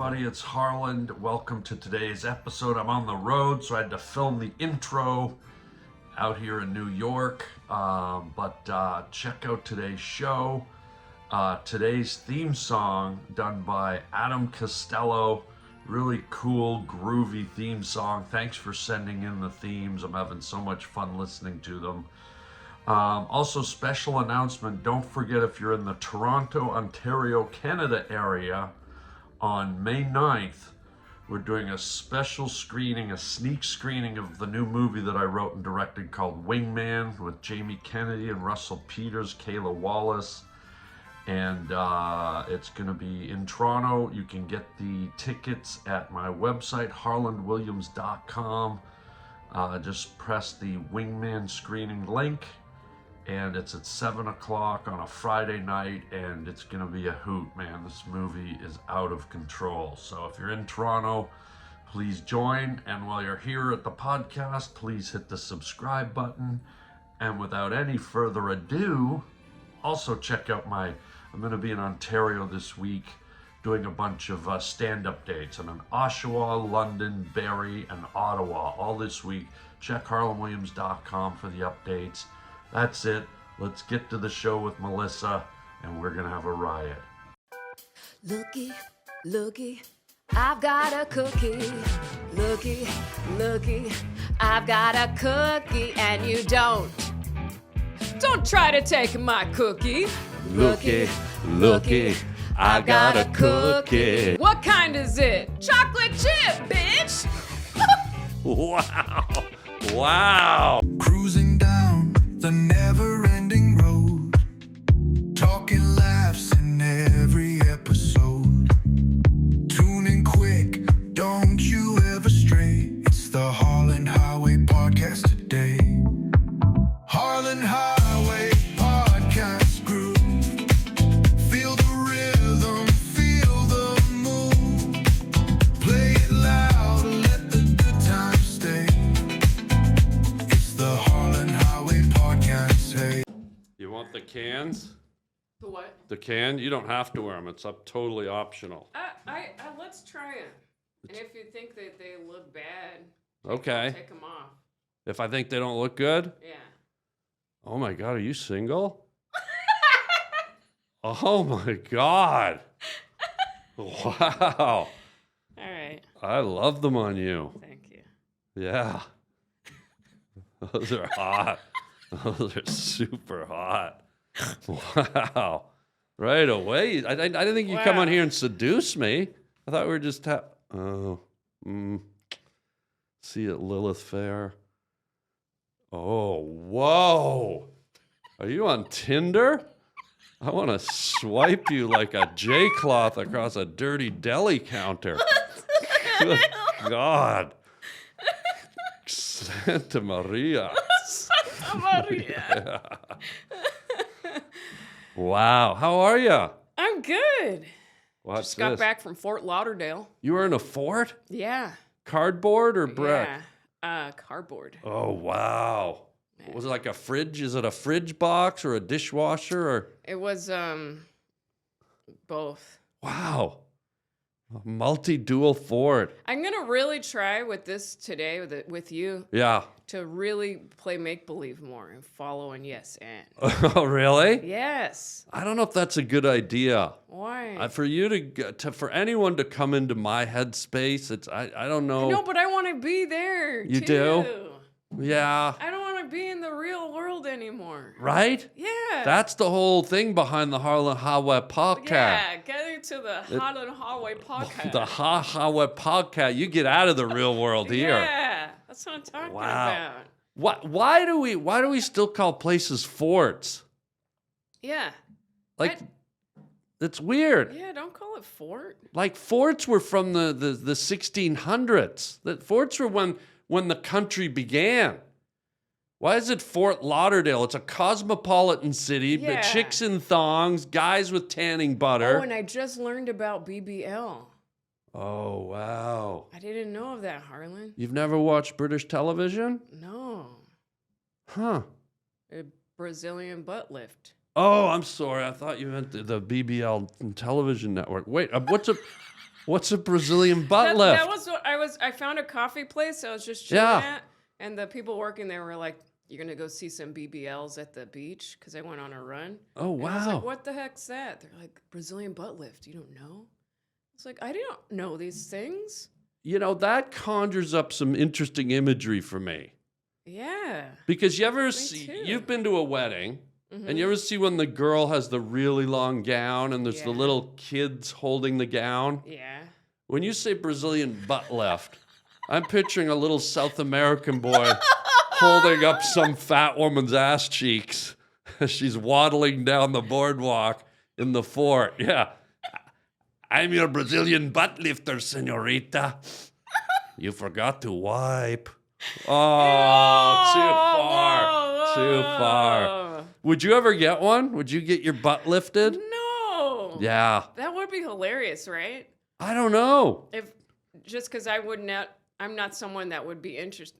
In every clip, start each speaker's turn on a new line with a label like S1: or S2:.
S1: everybody, it's Harland. Welcome to today's episode. I'm on the road, so I had to film the intro out here in New York. But check out today's show. Today's theme song done by Adam Costello. Really cool, groovy theme song. Thanks for sending in the themes. I'm having so much fun listening to them. Also, special announcement, don't forget if you're in the Toronto, Ontario, Canada area, on May 9th, we're doing a special screening, a sneak screening of the new movie that I wrote and directed called Wingman with Jamie Kennedy and Russell Peters, Kayla Wallace. And it's going to be in Toronto. You can get the tickets at my website, harlandwilliams.com. Just press the Wingman screening link. And it's at 7 o'clock on a Friday night, and it's going to be a hoot, man. This movie is out of control. So if you're in Toronto, please join. And while you're here at the podcast, please hit the subscribe button. And without any further ado, also check out I'm going to be in Ontario this week doing a bunch of stand-up dates. I'm in Oshawa, London, Barrie, and Ottawa all this week. Check harlandwilliams.com for the updates. That's it. Let's get to the show with Melissa, and we're gonna have a riot.
S2: Looky, looky, I've got a cookie. Looky, looky, I've got a cookie, and you don't try to take my cookie.
S3: Looky, looky, I've got a cookie.
S2: What kind is it? Chocolate chip, bitch!
S3: Wow, wow.
S4: Cruising down the never-ending road, talking laughs in every episode. Tune in quick, don't you ever stray. It's the Harland Highway Podcast today. Harland Highway Podcast Group. Feel the rhythm, feel the move. Play it loud, let the good times stay. It's the Harland Highway Podcast, hey.
S3: You want the cans?
S2: The what?
S3: The can? You don't have to wear them. It's totally optional.
S2: Let's try it. And if you think that they look bad,
S3: Okay.
S2: take them off.
S3: If I think they don't look good?
S2: Yeah.
S3: Oh my God, are you single? Oh my God. Wow.
S2: All right.
S3: I love them on you.
S2: Thank you.
S3: Yeah. Those are hot. Those are super hot. Wow. Right away. I didn't think you'd come on here and seduce me. I thought we were just see you at Lilith Fair. Oh, whoa. Are you on Tinder? I want to swipe you like a J-cloth across a dirty deli counter. Good God. Santa Maria.
S2: Santa Maria.
S3: Wow. How are you?
S2: I'm good.
S3: What's
S2: Just got
S3: this?
S2: back from Fort Lauderdale.
S3: You were in a fort?
S2: Yeah.
S3: Cardboard or brick?
S2: Yeah. Cardboard.
S3: Oh, wow. Was it like a fridge? Is it a fridge box or a dishwasher? Or
S2: It was both.
S3: wow. A multi-dual fort.
S2: I'm gonna really try with this today with you
S3: Yeah.
S2: to really play make-believe more and follow and yes and.
S3: Oh, really?
S2: Yes.
S3: I don't know if that's a good idea.
S2: Why?
S3: For you for anyone to come into my headspace, I don't know.
S2: No, but I want to be there.
S3: You
S2: too.
S3: do? Yeah.
S2: I don't want to be in the real world anymore.
S3: Right?
S2: Yeah.
S3: That's the whole thing behind the Harland Highway Podcast.
S2: Yeah, getting to the Harland Highway Podcast.
S3: The Highway Podcast. You get out of the real world here.
S2: Yeah, that's what I'm talking
S3: Wow.
S2: about.
S3: Why do we still call places forts?
S2: Yeah.
S3: Like, it's weird.
S2: Yeah, don't call it fort.
S3: Like, forts were from the 1600s. The forts were when the country began. Why is it Fort Lauderdale? It's a cosmopolitan city, but
S2: Yeah.
S3: chicks in thongs, guys with tanning butter.
S2: Oh, and I just learned about BBL.
S3: Oh, wow.
S2: I didn't know of that, Harlan.
S3: You've never watched British television?
S2: No.
S3: Huh.
S2: A Brazilian butt lift.
S3: Oh, I'm sorry. I thought you meant the BBL television network. Wait, What's a Brazilian butt lift?
S5: That was what I found a coffee place I was just chilling at, and the people working there were like, "You're gonna go see some BBLs at the beach?" Because I went on a run.
S3: Oh,
S5: And I was
S3: wow.
S5: like, "What the heck's that?" They're like, "Brazilian butt lift. You don't know?" It's like, I don't know these things.
S3: You know, that conjures up some interesting imagery for me.
S5: Yeah.
S3: Because you ever see,
S5: too.
S3: you've been to a wedding, and you ever see when the girl has the really long gown and there's the
S5: Yeah.
S3: little kids holding the gown?
S5: Yeah.
S3: When you say Brazilian butt lift, I'm picturing a little South American boy holding up some fat woman's ass cheeks as she's waddling down the boardwalk in the fort. Yeah. I'm your Brazilian butt lifter, senorita. You forgot to wipe. Oh, too far. Too far. Would you ever get one? Would you get your butt lifted?
S5: No.
S3: Yeah.
S5: That would be hilarious, right?
S3: I don't know.
S5: If just because I'm not someone that would be interested.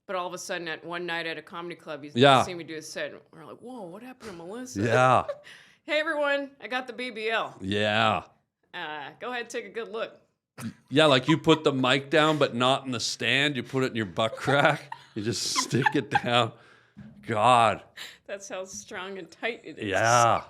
S5: But all of a sudden, at one night at a comedy club, you see me do a set, and we're like, "Whoa, what happened to Melissa?"
S3: Yeah.
S5: Hey everyone, I got the BBL.
S3: Yeah.
S5: Go ahead, take a good look.
S3: Yeah, like you put the mic down, but not in the stand. You put it in your butt crack. You just stick it down. God.
S5: That's how strong and tight it is.
S3: Yeah.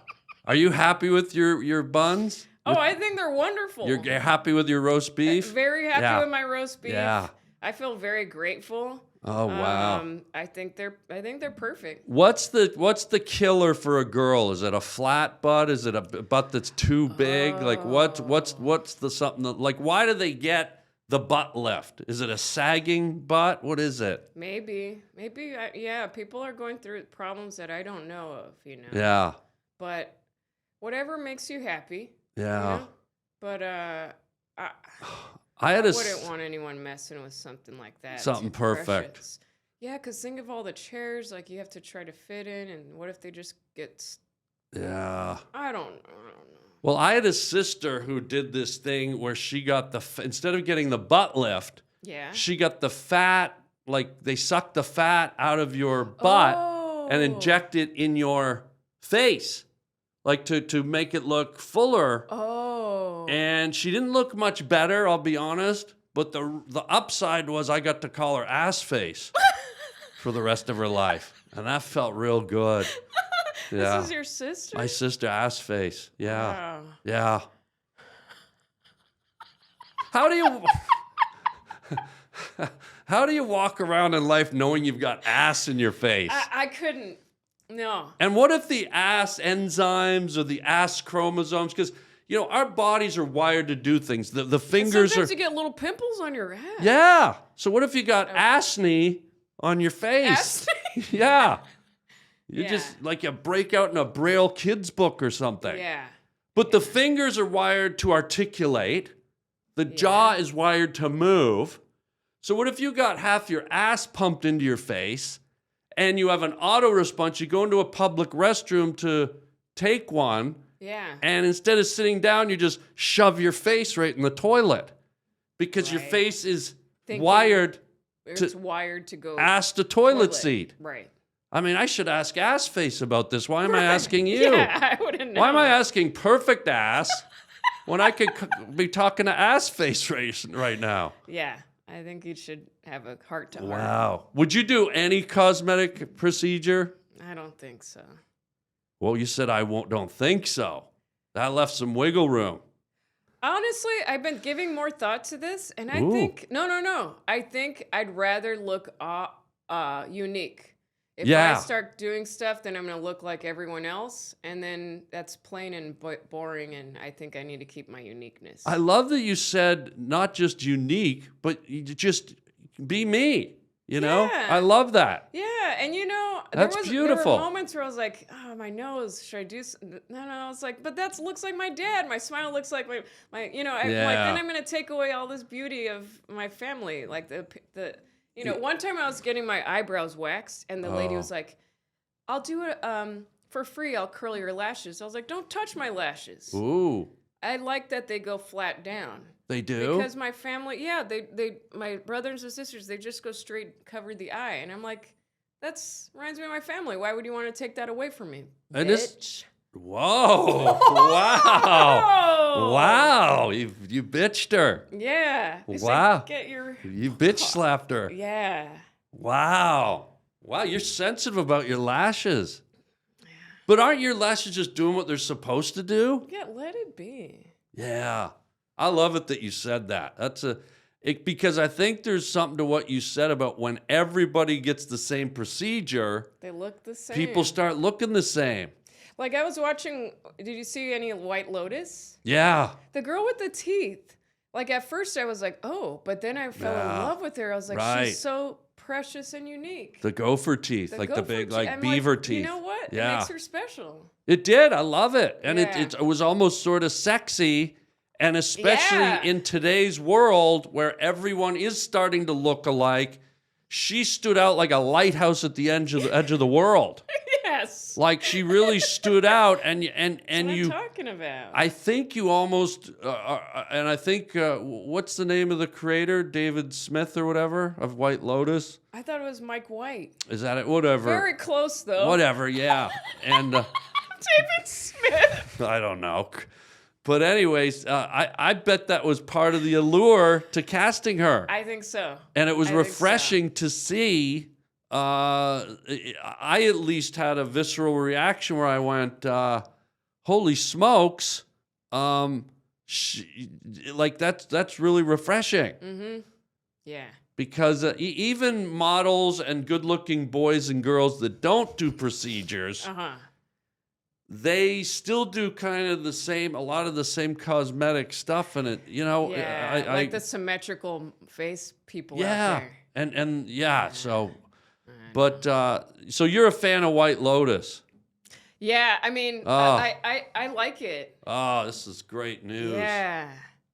S3: Are you happy with your buns?
S5: Oh, I think they're wonderful.
S3: You're happy with your roast beef?
S5: Very happy
S3: Yeah.
S5: with my roast beef.
S3: Yeah.
S5: I feel very grateful.
S3: Oh wow.
S5: I think they're perfect.
S3: What's the killer for a girl? Is it a flat butt? Is it a butt that's too big? Like what's the something that, like why do they get the butt lift? Is it a sagging butt? What is it?
S5: Maybe, yeah. People are going through problems that I don't know of,
S3: Yeah.
S5: But whatever makes you happy.
S3: Yeah.
S5: But
S3: I
S5: I wouldn't want anyone messing with something like that.
S3: Something
S5: Too
S3: perfect.
S5: precious. Yeah, because think of all the chairs like you have to try to fit in, and what if they just get?
S3: Yeah.
S5: I don't know.
S3: Well, I had a sister who did this thing where she got instead of getting the butt lift,
S5: Yeah.
S3: she got the fat, like they suck the fat out of your butt and inject it in your face, like to make it look fuller.
S5: Oh.
S3: And she didn't look much better, I'll be honest. But the upside was I got to call her ass face for the rest of her life. And that felt real good. Yeah.
S5: This is your sister?
S3: My sister, ass face. Yeah.
S5: Wow.
S3: Yeah. How do you walk around in life knowing you've got ass in your face?
S5: I couldn't. No.
S3: And what if the ass enzymes or the ass chromosomes, because our bodies are wired to do things. The fingers
S5: Sometimes
S3: are.
S5: you get little pimples on your ass.
S3: Yeah. So what if you got acne on your face?
S5: Acne?
S3: Yeah. You
S5: Yeah.
S3: just like you break out in a Braille kids book or something.
S5: Yeah.
S3: But the fingers are wired to articulate. The jaw is wired to move. So what if you got half your ass pumped into your face and you have an auto response? You go into a public restroom to take one.
S5: Yeah.
S3: And instead of sitting down, you just shove your face right in the toilet because your
S5: Right.
S3: face is
S5: Thinking
S3: wired
S5: It's wired to go
S3: ass to toilet seat.
S5: Right.
S3: I mean, I should ask ass face about this. Why am I asking you?
S5: Yeah, I wouldn't know.
S3: Why am I asking perfect ass when I could be talking to ass face right now?
S5: Yeah. I think you should have a heart to heart.
S3: Wow. Would you do any cosmetic procedure?
S5: I don't think so.
S3: Well, you said don't think so. That left some wiggle room.
S5: Honestly, I've been giving more thought to this, and I
S3: Ooh.
S5: think no. I think I'd rather look unique. If
S3: Yeah.
S5: I start doing stuff, then I'm gonna look like everyone else, and then that's plain and boring. And I think I need to keep my uniqueness.
S3: I love that you said not just unique, but you just be me.
S5: Yeah.
S3: I love that.
S5: Yeah, and
S3: That's
S5: there
S3: beautiful.
S5: were moments where I was like, "Oh, my nose. Should I do?" No. I was like, "But that looks like my dad. My smile looks like my. I'm like, then I'm gonna take away all this beauty of my family. Like the. One time I was getting my eyebrows waxed, and the lady was like, "I'll do it for free. I'll curl your lashes." I was like, "Don't touch my lashes."
S3: Ooh,
S5: I like that they go flat down.
S3: they do?
S5: Because my family, my brothers and sisters, they just go straight, cover the eye. And I'm like, reminds me of my family. Why would you want to take that away from me,
S3: And
S5: bitch?
S3: Whoa! Wow! Wow! You bitched her.
S5: Yeah. You said,
S3: Wow!
S5: get your.
S3: You bitch slapped her.
S5: Yeah.
S3: Wow! Wow! You're sensitive about your lashes. But aren't your lashes just doing what they're supposed to do?
S5: Yeah, let it be.
S3: Yeah. I love it that you said that. Because I think there's something to what you said about when everybody gets the same procedure,
S5: They look the same.
S3: people start looking the same.
S5: Like I was watching, did you see any White Lotus?
S3: Yeah.
S5: The girl with the teeth. Like at first I was like, oh, but then I fell in love with her. I was like, she's so precious and unique.
S3: The gopher teeth, like the big, like beaver teeth.
S5: You know what?
S3: Yeah.
S5: It makes her special.
S3: It did. I love it. And
S5: Yeah.
S3: it was almost sort of sexy. And especially in today's world where everyone is starting to look alike, she stood out like a lighthouse at the edge of the world.
S5: Yes.
S3: Like she really stood out, and
S5: That's what
S3: you.
S5: I'm talking about.
S3: I think you almost, and I think what's the name of the creator, David Smith or whatever of White Lotus?
S5: I thought it was Mike White.
S3: Is that it? Whatever.
S5: Very close though.
S3: Whatever. Yeah. And
S5: David Smith.
S3: I don't know. But anyways, I bet that was part of the allure to casting her.
S5: I think so.
S3: And it was
S5: I think so.
S3: refreshing to see. I at least had a visceral reaction where I went, "Holy smokes!" Like that's really refreshing.
S5: Mm-hmm. Yeah.
S3: Because even models and good-looking boys and girls that don't do procedures, they still do kind of a lot of the same cosmetic stuff in it. You know,
S5: Yeah, like the symmetrical face people out there.
S3: and yeah, so. But so you're a fan of White Lotus?
S5: Yeah, I mean, I like it.
S3: Oh, this is great news.
S5: Yeah.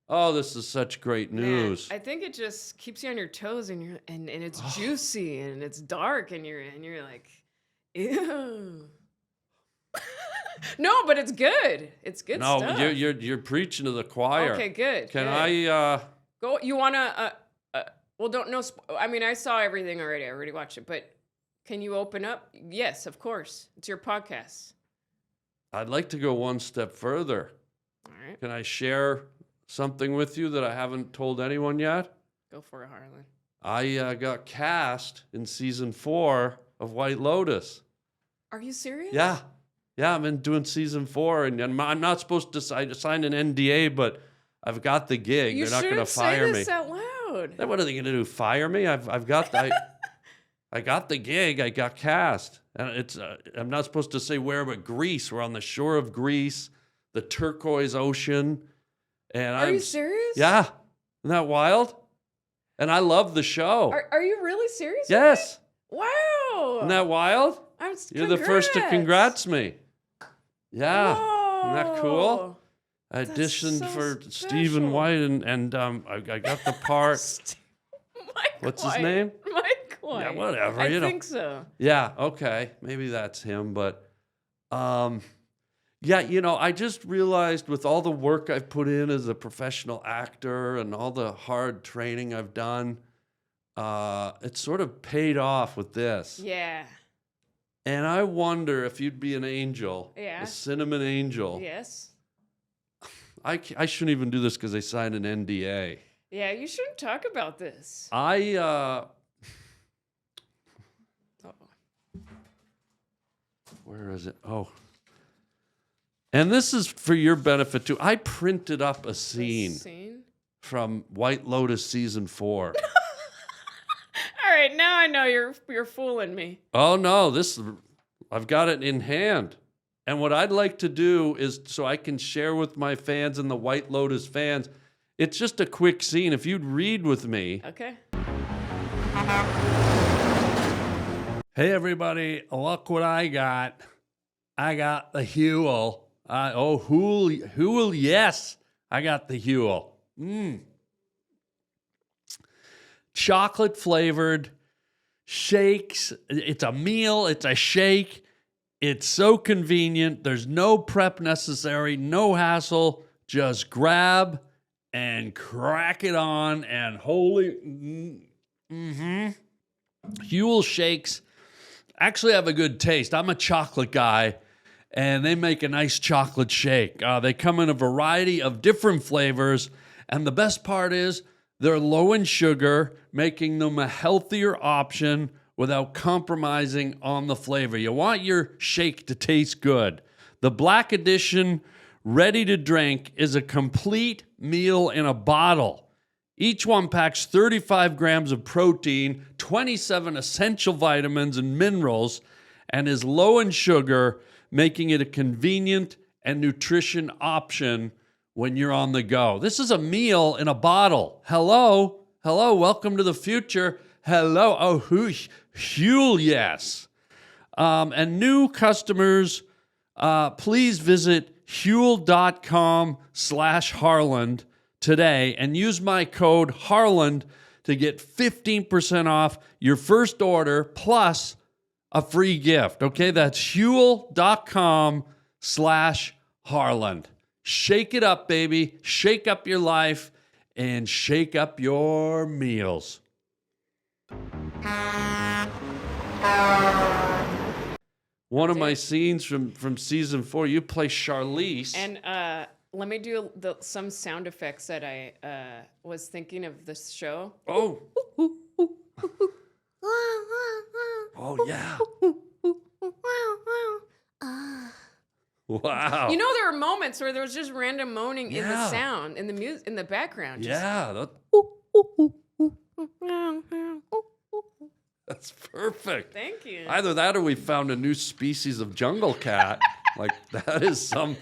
S3: Oh, this is such great news.
S5: Man, I think it just keeps you on your toes, and and it's juicy and it's dark, and you're like, ew. No, but it's good. It's good stuff.
S3: No, you're preaching to the choir.
S5: Okay, good.
S3: Can
S5: good.
S3: I?
S5: Go. You wanna? Well, don't know. I mean, I saw everything already. I already watched it, but. Can you open up? Yes, of course. It's your podcast.
S3: I'd like to go one step further.
S5: All right.
S3: Can I share something with you that I haven't told anyone yet?
S5: Go for it, Harland.
S3: I got cast in season 4 of White Lotus.
S5: Are you serious?
S3: Yeah. Yeah, I'm in doing season 4, and I'm not supposed to sign an NDA, but I've got the gig.
S5: You
S3: They're not going to fire me.
S5: say this out loud.
S3: What are they going to do? Fire me? I've got I got the gig. I got cast, and it's I'm not supposed to say where, but Greece. We're on the shore of Greece, the turquoise ocean. And
S5: Are you serious?
S3: Yeah, isn't that wild? And I love the show.
S5: Are you really serious?
S3: Yes.
S5: Wow.
S3: Isn't that wild? You're the first to congrats me. Yeah.
S5: Whoa.
S3: Isn't that cool? I auditioned
S5: so
S3: for
S5: special.
S3: Stephen White, and I got the part. What's his name?
S5: Mike White.
S3: Yeah, whatever.
S5: I think so.
S3: Yeah, okay. Maybe that's him, but yeah, I just realized with all the work I've put in as a professional actor and all the hard training I've done, it sort of paid off with this.
S5: Yeah.
S3: And I wonder if you'd be an angel, a cinnamon angel.
S5: Yes.
S3: I shouldn't even do this because they signed an NDA.
S5: Yeah, you shouldn't talk about this.
S3: Where is it? Oh. And this is for your benefit too. I printed up a scene from White Lotus season 4.
S5: All right, now I know you're fooling me.
S3: Oh no, I've got it in hand. And what I'd like to do is so I can share with my fans and the White Lotus fans. It's just a quick scene. If you'd read with me.
S5: Okay.
S3: Hey everybody, look what I got. I got the Huel. Huel, yes. I got the Huel. Chocolate flavored shakes. It's a meal, it's a shake. It's so convenient. There's no prep necessary, no hassle. Just grab and crack it on and holy. Huel shakes actually have a good taste. I'm a chocolate guy, and they make a nice chocolate shake. They come in a variety of different flavors, and the best part is they're low in sugar, making them a healthier option without compromising on the flavor. You want your shake to taste good. The Black Edition ready to drink is a complete meal in a bottle. Each one packs 35 grams of protein, 27 essential vitamins and minerals, and is low in sugar, making it a convenient and nutrition option when you're on the go. This is a meal in a bottle. Hello, welcome to the future. Hello, oh, Huel, yes. And new customers, please visit Huel.com/Harland today and use my code Harland to get 15% off your first order plus a free gift. Okay, that's Huel.com/Harland. Shake it up, baby. Shake up your life and shake up your meals. One of my scenes from season 4, you play Charlize.
S5: And let me do some sound effects that I was thinking of this show.
S3: Oh. Oh, yeah. Wow.
S5: You know, there were moments where there was just random moaning in the sound, in the music, in the background.
S3: Yeah. That's perfect.
S5: Thank you.
S3: Either that or we found a new species of jungle cat. Like, that is some...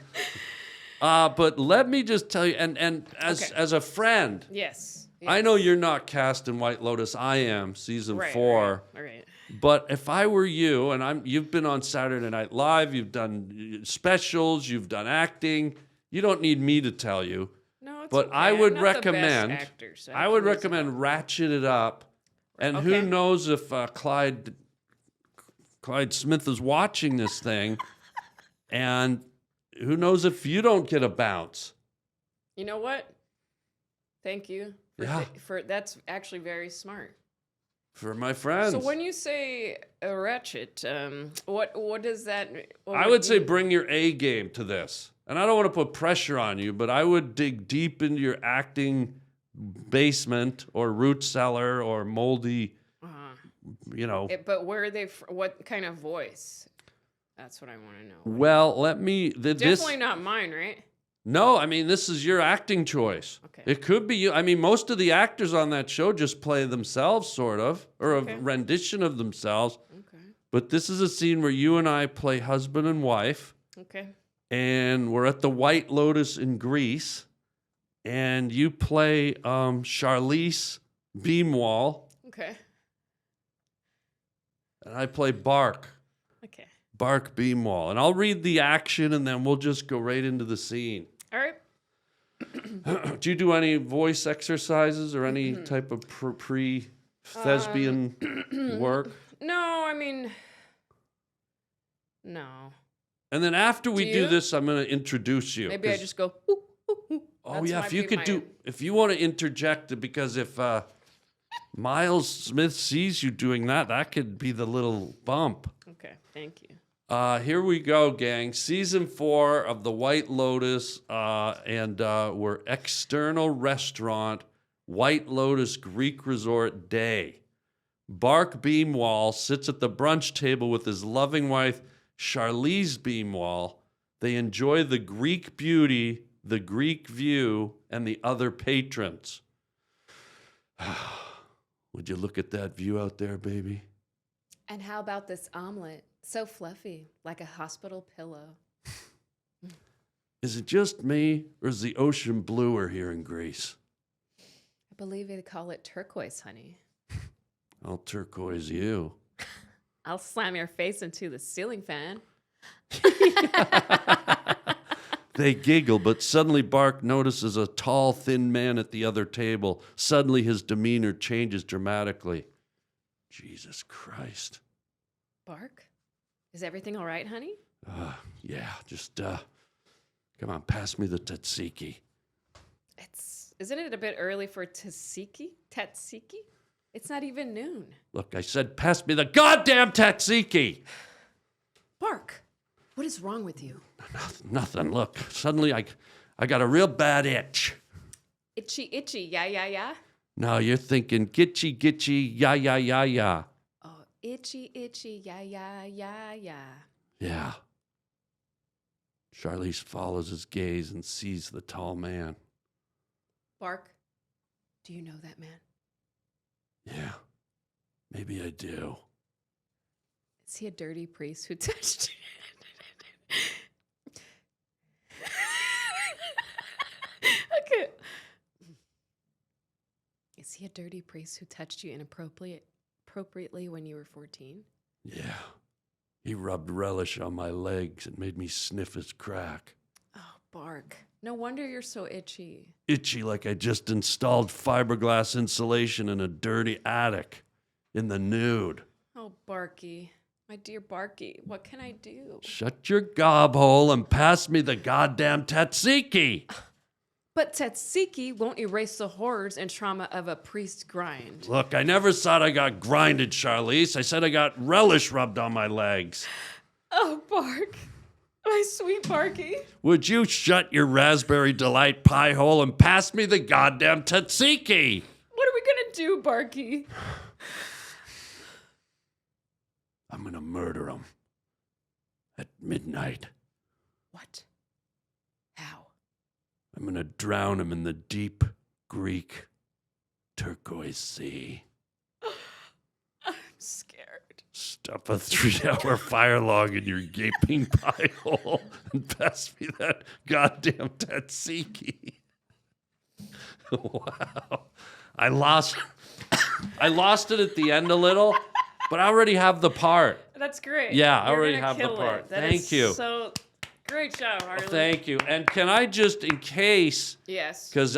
S3: but let me just tell you, and as a friend...
S5: Yes.
S3: I know you're not cast in White Lotus. I am, season 4.
S5: Right.
S3: But if I were you, and you've been on Saturday Night Live, you've done specials, you've done acting. You don't need me to tell you.
S5: No, it's
S3: but
S5: okay.
S3: I would
S5: I'm not
S3: recommend.
S5: the best actor, so
S3: I would recommend ratchet it up. And who knows if Clyde Smith is watching this thing, and who knows if you don't get a bounce.
S5: You know what? Thank you. For that's actually very smart.
S3: For my friends.
S5: So when you say a ratchet, what does that?
S3: I would say bring your A game to this. And I don't want to put pressure on you, but I would dig deep into your acting basement or root cellar or moldy,
S5: But where are they? What kind of voice? That's what I want to know.
S3: Well, let me.
S5: Definitely not mine, right?
S3: No, I mean, this is your acting choice.
S5: Okay.
S3: It could be you. I mean, most of the actors on that show just play themselves, sort of, or a rendition of themselves.
S5: Okay.
S3: But this is a scene where you and I play husband and wife.
S5: Okay.
S3: And we're at the White Lotus in Greece. And you play Charlize Beamwall.
S5: Okay.
S3: And I play Bark.
S5: Okay.
S3: Bark Beamwall. And I'll read the action and then we'll just go right into the scene.
S5: All right.
S3: Do you do any voice exercises or any type of pre-thespian work?
S5: No, I mean, no.
S3: And then after we do this, I'm going to introduce you.
S5: Maybe I just go.
S3: Oh yeah, if you could if you want to interject, because if Miles Smith sees you doing that, that could be the little bump.
S5: Okay, thank you.
S3: Here we go, gang. Season 4 of the White Lotus, and we're external restaurant, White Lotus Greek Resort Day. Bark Beamwall sits at the brunch table with his loving wife, Charlize Beamwall. They enjoy the Greek beauty, the Greek view, and the other patrons. Would you look at that view out there, baby?
S2: And how about this omelet? So fluffy, like a hospital pillow.
S3: Is it just me, or is the ocean bluer here in Greece?
S2: I believe they call it turquoise, honey.
S3: I'll turquoise you.
S2: I'll slam your face into the ceiling fan.
S3: They giggle, but suddenly Bark notices a tall, thin man at the other table. Suddenly his demeanor changes dramatically. Jesus Christ.
S2: Bark? Is everything all right, honey?
S3: Yeah, just, come on, pass me the tzatziki.
S2: Isn't it a bit early for tzatziki? Tzatziki? It's not even noon.
S3: Look, I said pass me the goddamn tzatziki.
S2: Bark, What is wrong with you?
S3: Nothing. Look, suddenly I got a real bad itch.
S5: Itchy, yeah.
S3: No, you're thinking gitchy, yeah.
S5: Oh, itchy, yeah.
S3: Yeah. Charlize follows his gaze and sees the tall man.
S2: Bark, do you know that man?
S3: Yeah, maybe I do.
S2: Is he a dirty priest who touched you? Okay. Is he a dirty priest who touched you appropriately when you were 14?
S3: Yeah. He rubbed relish on my legs and made me sniff his crack.
S2: Oh, Bark. No wonder you're so itchy.
S3: Itchy like I just installed fiberglass insulation in a dirty attic in the nude.
S5: Oh, Barky. My dear Barky, what can I do?
S3: Shut your gob hole and pass me the goddamn tzatziki.
S2: But tzatziki won't erase the horrors and trauma of a priest grind.
S3: Look, I never said I got grinded, Charlize. I said I got relish rubbed on my legs.
S5: Oh, Bark. My sweet Barky.
S3: Would you shut your raspberry delight pie hole and pass me the goddamn tzatziki?
S5: What are we going to do, Barky?
S3: I'm gonna murder him at midnight.
S2: What? How?
S3: I'm gonna drown him in the deep Greek turquoise sea.
S5: I'm scared.
S3: Stuff a 3-hour fire log in your gaping pie hole and pass me that goddamn tzatziki. Wow. I lost it at the end a little, but I already have the part.
S5: That's great.
S3: Yeah, I
S5: You're
S3: already
S5: gonna
S3: have the
S5: kill
S3: part.
S5: it. That
S3: Thank
S5: is
S3: you.
S5: So great job, Harland.
S3: Thank you. And can I just, in case,
S5: Yes.
S3: because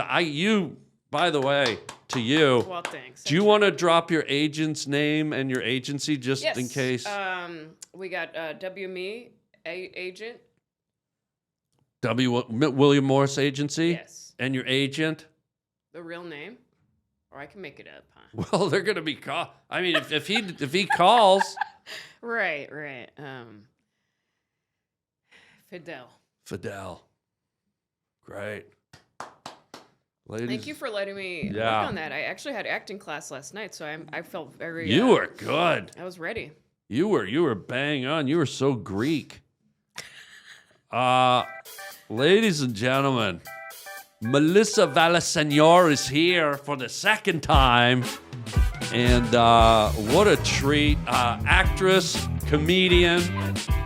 S3: by the way, to you,
S5: Well, thanks.
S3: do you want to drop your agent's name and your agency just
S5: Yes.
S3: in case?
S5: We got WME agent.
S3: William Morris Agency?
S5: Yes.
S3: And your agent?
S5: The real name, or I can make it up, huh?
S3: Well, they're going to be I mean, if he calls.
S5: Right. Fidel.
S3: Great. Ladies.
S5: Thank you for letting me work on that. I actually had acting class last night, so I felt very.
S3: You were good.
S5: I was ready.
S3: You were bang on. You were so Greek. Ladies and gentlemen, Melissa VILLASEñor is here for the second time. And what a treat. Actress, comedian,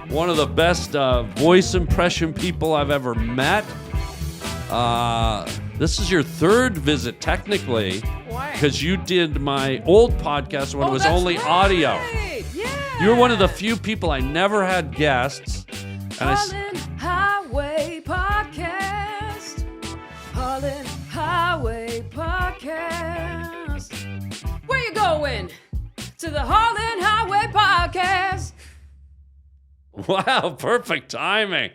S3: one of the best voice impression people I've ever met. This is your third visit, technically.
S5: Why?
S3: Because you did my old podcast when it was only audio.
S5: Yeah.
S3: You were one of the few people I never had guests. And
S2: Harland Highway Podcast. Harland Highway Podcast. Where you going? To the Harland Highway Podcast.
S3: Wow, perfect timing.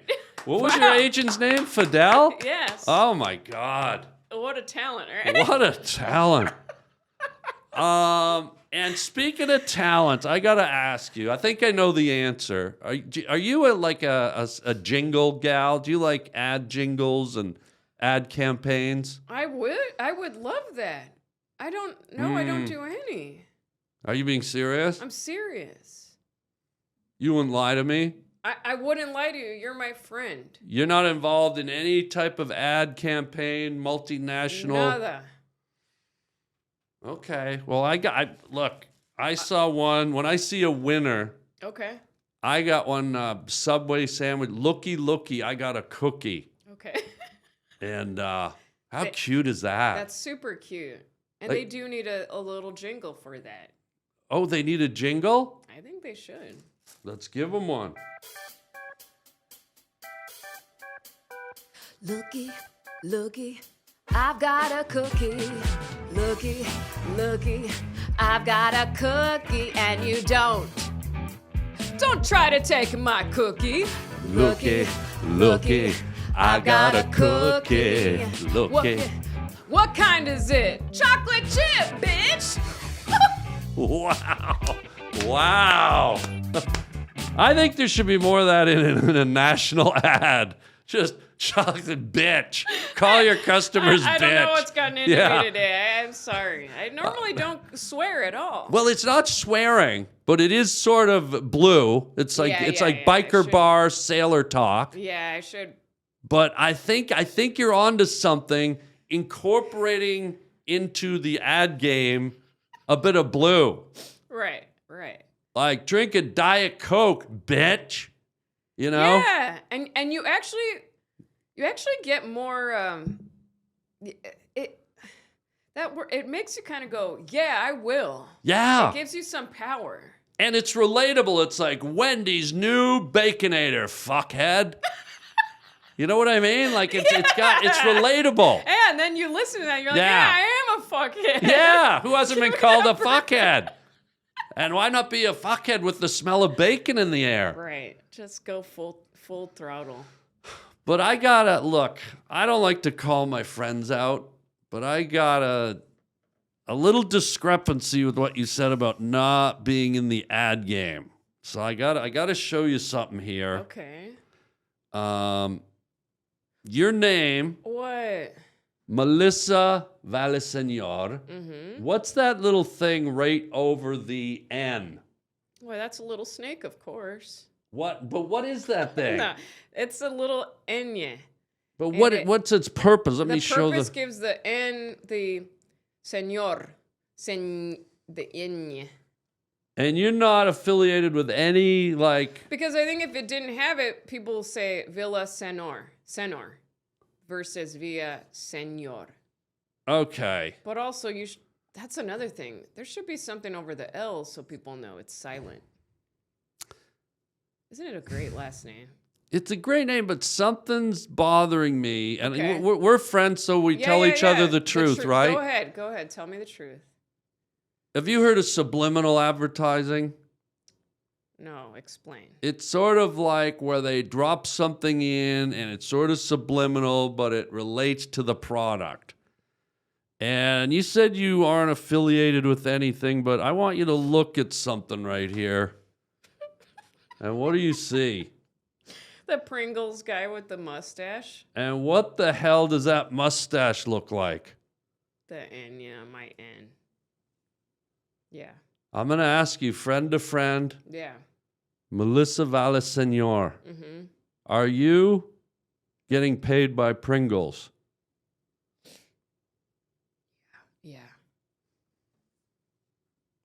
S3: What was your agent's name? Fidel?
S5: Yes.
S3: Oh my God.
S5: What a talent, right?
S3: What a talent. And speaking of talent, I gotta ask you. I think I know the answer. Are you a jingle gal? Do you like ad jingles and ad campaigns?
S5: I would love that. I don't know. I don't do any.
S3: Are you being serious?
S5: I'm serious.
S3: You wouldn't lie to me?
S5: I wouldn't lie to you. You're my friend.
S3: You're not involved in any type of ad campaign, multinational.
S5: Nada.
S3: Okay. Well, look. I saw one. When I see a winner,
S5: Okay.
S3: I got one Subway sandwich. Looky, I got a cookie.
S5: Okay.
S3: And how cute is that?
S5: That's super cute. And
S3: Like-
S5: they do need a little jingle for that.
S3: Oh, they need a jingle?
S5: I think they should.
S3: Let's give them one.
S2: Looky, I've got a cookie. Looky, I've got a cookie, and you don't. Don't try to take my cookie.
S3: Looky, I've got a cookie. Looky.
S5: What kind is it? Chocolate chip, bitch!
S3: Wow. I think there should be more of that in a national ad. Just chocolate bitch. Call your customers bitch.
S5: I don't know what's gotten into me today. I'm sorry. I normally don't swear at all.
S3: Well, it's not swearing, but it is sort of blue. It's like biker bar sailor talk.
S5: Yeah, I should.
S3: But I think you're onto something, incorporating into the ad game a bit of blue.
S5: Right.
S3: Like drink a Diet Coke, bitch. You know?
S5: Yeah, and you actually get more. It makes you kind of go, yeah, I will.
S3: Yeah.
S5: It gives you some power.
S3: And it's relatable. It's like Wendy's new Baconator, fuckhead. You know what I mean? Like it's relatable.
S5: And then you listen to that, and you're like, yeah, I am a fuckhead.
S3: Yeah, who hasn't been called a fuckhead? And why not be a fuckhead with the smell of bacon in the air?
S5: Right. Just go full throttle.
S3: But I gotta look. I don't like to call my friends out, but I got a little discrepancy with what you said about not being in the ad game. So I gotta show you something here.
S5: Okay.
S3: Your name.
S5: What?
S3: Melissa Villasenor.
S5: Mm-hmm.
S3: What's that little thing right over the N?
S5: Well, that's a little snake, of course.
S3: What? But what is that thing?
S5: No, it's a little enya.
S3: But what's its purpose? Let me show
S5: the purpose gives the N the señor, the enya.
S3: And you're not affiliated with any
S5: Because I think if it didn't have it, people say Villasenor, senor, versus Villaseñor.
S3: Okay.
S5: But also that's another thing. There should be something over the L so people know it's silent. Isn't it a great last name?
S3: It's a great name, but something's bothering me. And
S5: Okay.
S3: we're friends, so we tell each other the truth, right?
S5: Go ahead. Tell me the truth.
S3: Have you heard of subliminal advertising?
S5: No, explain.
S3: It's sort of like where they drop something in and it's sort of subliminal, but it relates to the product. And you said you aren't affiliated with anything, but I want you to look at something right here. And what do you see?
S5: The Pringles guy with the mustache.
S3: And what the hell does that mustache look like?
S5: The N, yeah, my N. Yeah.
S3: I'm going to ask you, friend to friend,
S5: Yeah.
S3: Melissa Villasenor,
S5: Mm-hmm.
S3: are you getting paid by Pringles?
S5: Yeah.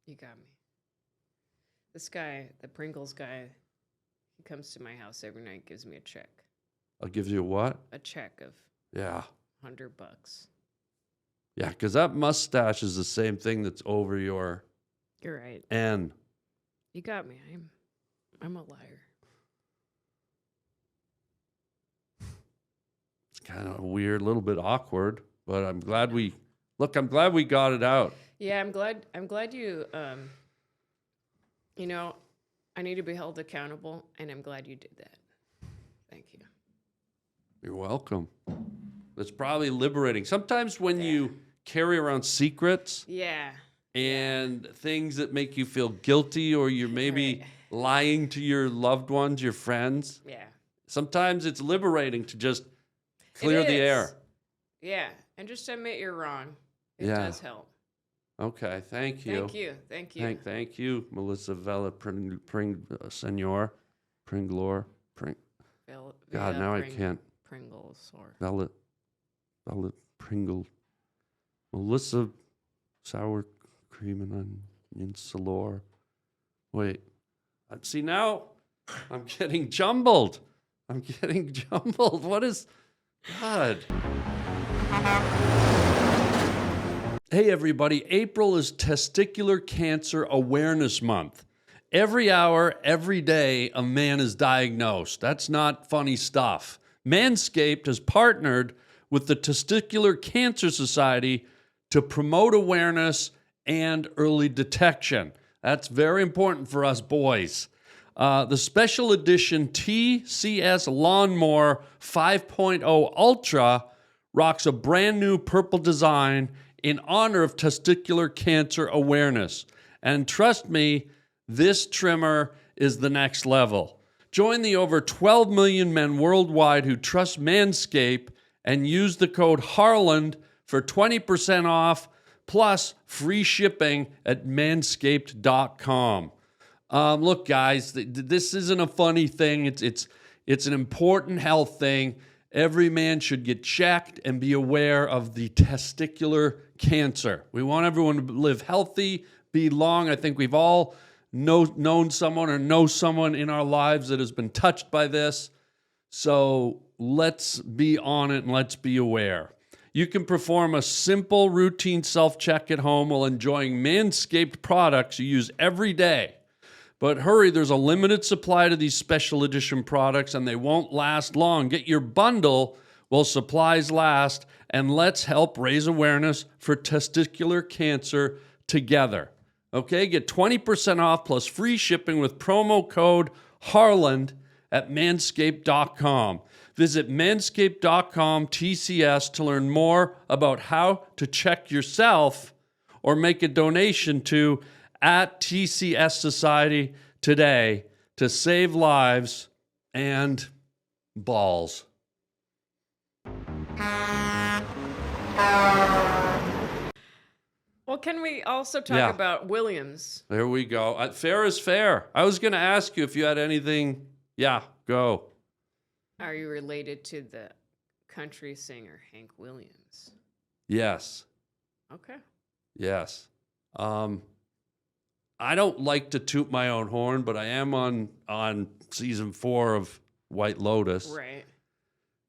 S5: You got me. This guy, the Pringles guy, he comes to my house every night, gives me a check.
S3: I'll give you what?
S5: A check of
S3: Yeah.
S5: $100.
S3: Yeah, because that mustache is the same thing that's over your
S5: You're right.
S3: N.
S5: You got me. I'm a liar.
S3: It's kind of weird, a little bit awkward, but I'm glad we got it out.
S5: Yeah, I'm glad you I need to be held accountable, and I'm glad you did that. Thank you.
S3: You're welcome. It's probably liberating. Sometimes when you carry around secrets
S5: Yeah.
S3: and things that make you feel guilty, or you're maybe lying to your loved ones, your friends,
S5: Yeah.
S3: sometimes it's liberating to just clear the air.
S5: Yeah, and just admit you're wrong. It
S3: Yeah.
S5: does help.
S3: Okay, thank you.
S5: Thank you.
S3: Thank you, Melissa Senor, Pringlor, God, now I can't.
S5: Pringles or
S3: Vella Pringle, Melissa Sour Cream and Onion Salor. Wait, see now I'm getting jumbled. What is God? Hey everybody, April is Testicular Cancer Awareness Month. Every hour, every day, a man is diagnosed. That's not funny stuff. Manscaped has partnered with the Testicular Cancer Society to promote awareness and early detection. That's very important for us boys. The special edition TCS Lawnmower 5.0 Ultra rocks a brand new purple design in honor of testicular cancer awareness. And trust me, this trimmer is the next level. Join the over 12 million men worldwide who trust Manscaped and use the code Harland for 20% off plus free shipping at manscaped.com. Look, guys, this isn't a funny thing. It's an important health thing. Every man should get checked and be aware of the testicular cancer. We want everyone to live healthy, be long. I think we've all known someone or know someone in our lives that has been touched by this. So let's be on it and let's be aware. You can perform a simple routine self-check at home while enjoying Manscaped products you use every day. But hurry, there's a limited supply to these special edition products and they won't last long. Get your bundle while supplies last and let's help raise awareness for testicular cancer together. Okay, get 20% off plus free shipping with promo code Harland at manscaped.com. Visit manscaped.com TCS to learn more about how to check yourself or make a donation to at TCS Society today to save lives and balls.
S5: Well, can we also talk about Williams?
S3: There we go. Fair is fair. I was going to ask you if you had anything. Yeah, go.
S5: Are you related to the country singer Hank Williams?
S3: Yes.
S5: Okay.
S3: Yes. I don't like to toot my own horn, but I am on season 4 of White Lotus.
S5: Right.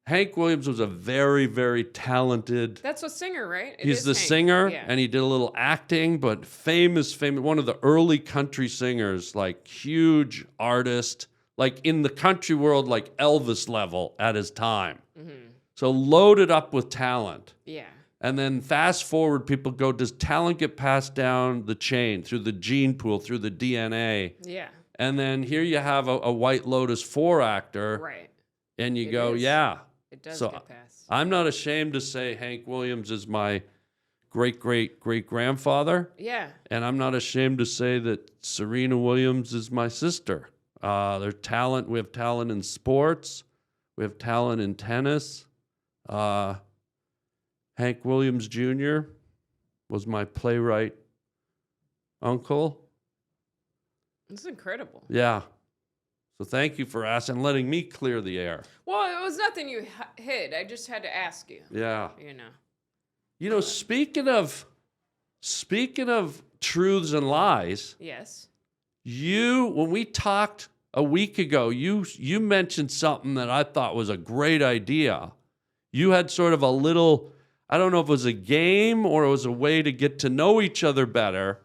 S3: Hank Williams was a very, very talented.
S5: That's a singer, right?
S3: He's the singer,
S5: yeah.
S3: and he did a little acting, but famous, one of the early country singers, like huge artist, like in the country world, like Elvis level at his time. Mm-hmm. So loaded up with talent.
S5: Yeah.
S3: And then fast forward, people go, does talent get passed down the chain through the gene pool, through the DNA?
S5: Yeah.
S3: And then here you have a White Lotus 4 actor.
S5: Right.
S3: And you go, yeah.
S5: It does
S3: So
S5: get passed.
S3: I'm not ashamed to say Hank Williams is my great-great-great-grandfather.
S5: Yeah.
S3: And I'm not ashamed to say that Serena Williams is my sister. There's talent. We have talent in sports. We have talent in tennis. Hank Williams Jr. was my playwright uncle.
S5: This is incredible.
S3: Yeah. So thank you for asking and letting me clear the air.
S5: Well, it was nothing you hid. I just had to ask you.
S3: Yeah.
S5: You know.
S3: Speaking of truths and lies.
S5: Yes.
S3: When we talked a week ago, you mentioned something that I thought was a great idea. You had sort of a little, I don't know if it was a game or it was a way to get to know each other better.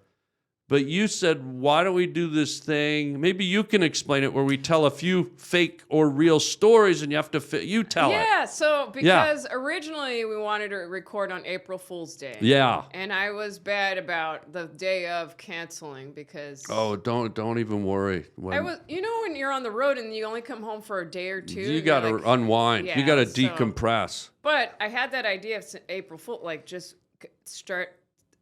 S3: But you said, why don't we do this thing? Maybe you can explain it, where we tell a few fake or real stories and you have to tell it.
S5: Yeah, so because originally we wanted to record on April Fool's Day.
S3: Yeah.
S5: And I was bad about the day of canceling because
S3: don't even worry.
S5: when you're on the road and you only come home for a day or two.
S3: You got to unwind.
S5: Yeah,
S3: you got to decompress.
S5: But I had that idea of April Fool, like just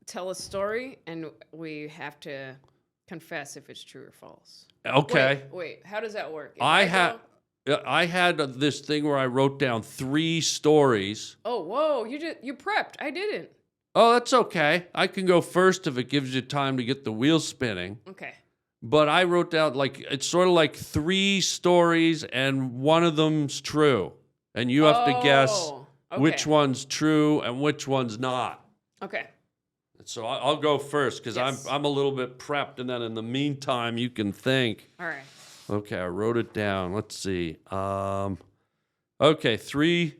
S5: tell a story and we have to confess if it's true or false.
S3: Okay.
S5: Wait, how does that work?
S3: I had this thing where I wrote down 3 stories.
S5: Oh, whoa, you prepped. I didn't.
S3: Oh, that's okay. I can go first if it gives you time to get the wheels spinning.
S5: Okay.
S3: But I wrote down, it's sort of like 3 stories and one of them's true. And you have to guess which one's true and which one's not.
S5: Okay.
S3: So I'll go first because I'm a little bit prepped, and then in the meantime you can think.
S5: All right.
S3: Okay, I wrote it down. Let's see. Okay, 3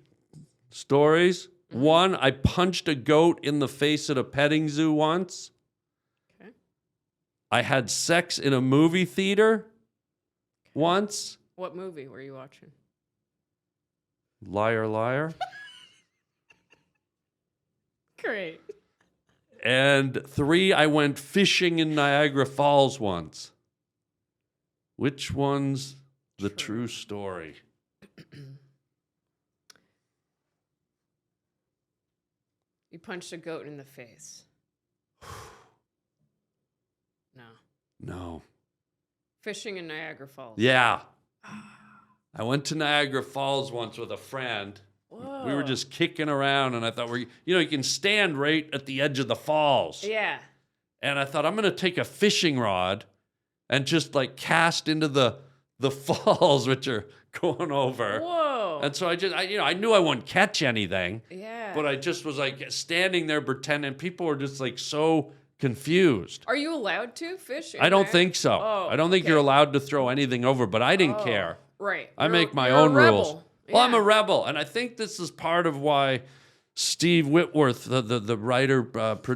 S3: stories. Mm-hmm. 1, I punched a goat in the face at a petting zoo once. Okay. I had sex in a movie theater once.
S5: What movie were you watching?
S3: Liar, liar.
S5: Great.
S3: And 3, I went fishing in Niagara Falls once. Which one's the true story?
S5: You punched a goat in the face. No.
S3: No.
S5: Fishing in Niagara Falls.
S3: Yeah. I went to Niagara Falls once with a friend.
S5: Whoa.
S3: We were just kicking around, and I thought, you can stand right at the edge of the falls.
S5: Yeah.
S3: And I thought, I'm going to take a fishing rod and just like cast into the falls, which are going over.
S5: Whoa.
S3: And so I knew I wouldn't catch anything.
S5: Yeah.
S3: But I just was like standing there pretending. People were just like so confused.
S5: Are you allowed to fish?
S3: I don't think so.
S5: Oh,
S3: I don't think you're allowed to throw anything over, but I didn't care.
S5: Right.
S3: I make my
S5: you're
S3: own
S5: a
S3: rules.
S5: rebel.
S3: Well, I'm a
S5: Yeah.
S3: rebel, and I think this is part of why Steve Whitworth, the writer,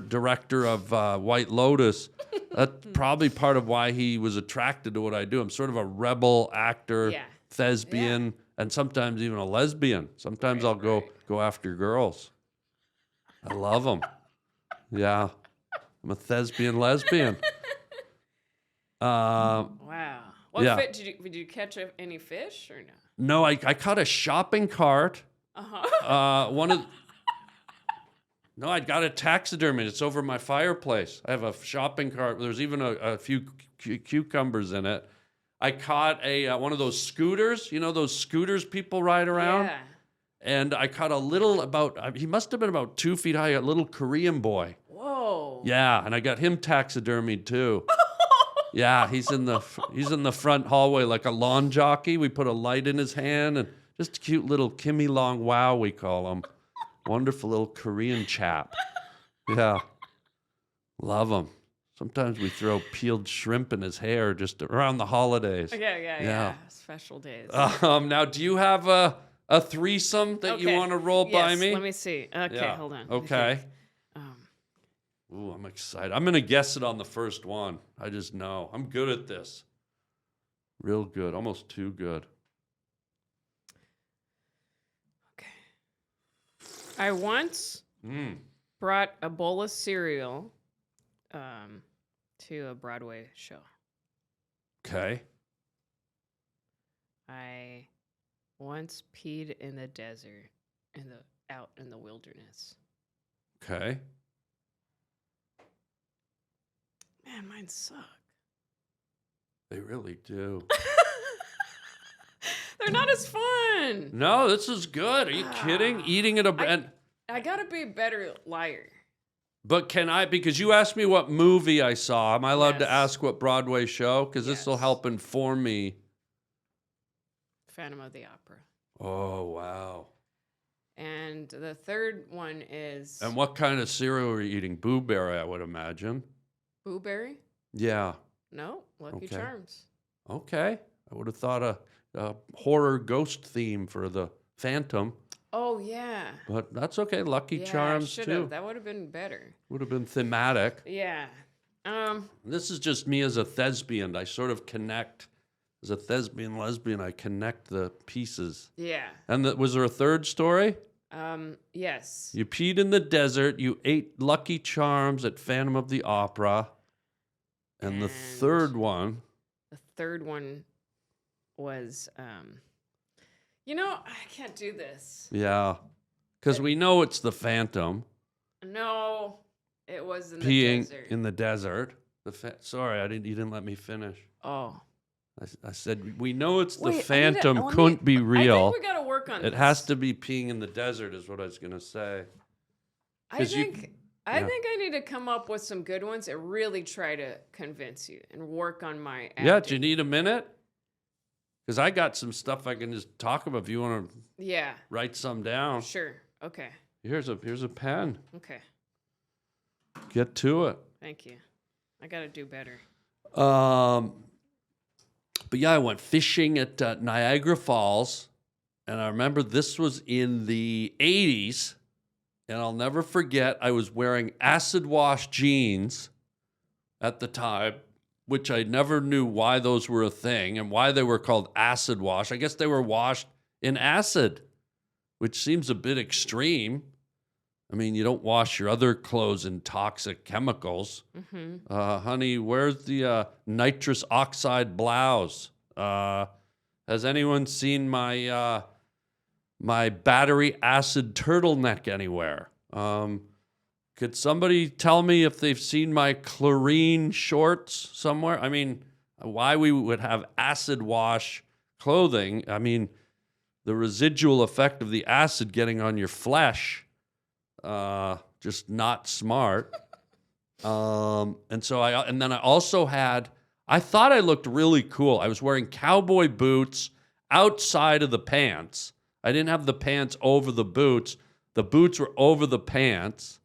S3: director of White Lotus, that's probably part of why he was attracted to what I do. I'm sort of a rebel actor,
S5: Yeah.
S3: thespian, and sometimes even a lesbian. Sometimes I'll go after girls. I love them. Yeah, I'm a thespian lesbian.
S5: Wow. What
S3: Yeah.
S5: did you catch any fish or no?
S3: No, I caught a shopping cart.
S5: Uh-huh.
S3: No, I got a taxidermy. It's over my fireplace. I have a shopping cart. There's even a few cucumbers in it. I caught one of those scooters. You know those scooters people ride around?
S5: Yeah.
S3: And I caught a little he must have been about 2 feet high, a little Korean boy.
S5: Whoa.
S3: Yeah, and I got him taxidermied too. Yeah, he's in the front hallway like a lawn jockey. We put a light in his hand and just a cute little Kimmy Long Wow, we call him. Wonderful little Korean chap. Yeah. Love him. Sometimes we throw peeled shrimp in his hair just around the holidays.
S5: Yeah. Special days.
S3: Now, do you have a threesome that you want to roll by
S5: Yes,
S3: me?
S5: let me see. Okay,
S3: Yeah.
S5: hold on. Let me
S3: Okay.
S5: think.
S3: Ooh, I'm excited. I'm going to guess it on the first one. I just know. I'm good at this. Real good. Almost too good.
S5: Okay. I once brought a bowl of cereal to a Broadway show.
S3: Okay.
S5: I once peed in the desert, out in the wilderness.
S3: Okay.
S5: Man, mine suck.
S3: They really do.
S5: They're not as fun.
S3: No, this is good. Are you kidding? Eating at
S5: I gotta be a better liar.
S3: But can I, because you asked me what movie I saw, am I allowed to
S5: Yes.
S3: ask what Broadway show? Because this will
S5: Yes.
S3: help inform me.
S5: Phantom of the Opera.
S3: Oh, wow.
S5: And the third one is
S3: And what kind of cereal are you eating? Blueberry, I would imagine.
S5: Blueberry?
S3: Yeah.
S5: No, Lucky
S3: Okay.
S5: Charms.
S3: Okay. I would have thought a horror ghost theme for the Phantom,
S5: Oh yeah.
S3: but that's okay. Lucky
S5: Yeah,
S3: Charms,
S5: should
S3: too.
S5: have. That would have been better.
S3: Would have been thematic.
S5: Yeah.
S3: This is just me as a thespian. I sort of connect. As a thespian lesbian, I connect the pieces.
S5: Yeah.
S3: And was there a third story?
S5: Yes.
S3: You peed in the desert. You ate Lucky Charms at Phantom of the Opera. And the
S5: And-
S3: third one.
S5: The third one was I can't do this.
S3: Yeah. Because we know it's the Phantom
S5: No, it was in the
S3: peeing
S5: desert.
S3: in the desert. Sorry, you didn't let me finish.
S5: Oh.
S3: I said, we know it's the
S5: Wait, I need to-
S3: Phantom.
S5: let me-
S3: Couldn't be
S5: I
S3: real.
S5: think we gotta work on
S3: It
S5: this.
S3: has to be peeing in the desert, is what I was going to say.
S5: I
S3: 'cause you-
S5: think
S3: yeah.
S5: I need to come up with some good ones and really try to convince you and work on my acting.
S3: Yeah, do you need a minute? Because I got some stuff I can just talk about if you want to
S5: Yeah,
S3: write some down.
S5: sure. Okay.
S3: Here's a pen.
S5: Okay.
S3: Get to it.
S5: Thank you. I got to do better.
S3: But yeah, I went fishing at Niagara Falls, and I remember this was in the 80s, and I'll never forget, I was wearing acid wash jeans at the time, which I never knew why those were a thing and why they were called acid wash. I guess they were washed in acid, which seems a bit extreme. I mean, you don't wash your other clothes in toxic chemicals. Honey, where's the nitrous oxide blouse? Has anyone seen my my battery acid turtleneck anywhere? Could somebody tell me if they've seen my chlorine shorts somewhere? I mean, why we would have acid wash clothing. I mean, the residual effect of the acid getting on your flesh, just not smart. And then I also had, I thought I looked really cool. I was wearing cowboy boots outside of the pants. I didn't have the pants over the boots. The boots were over the pants.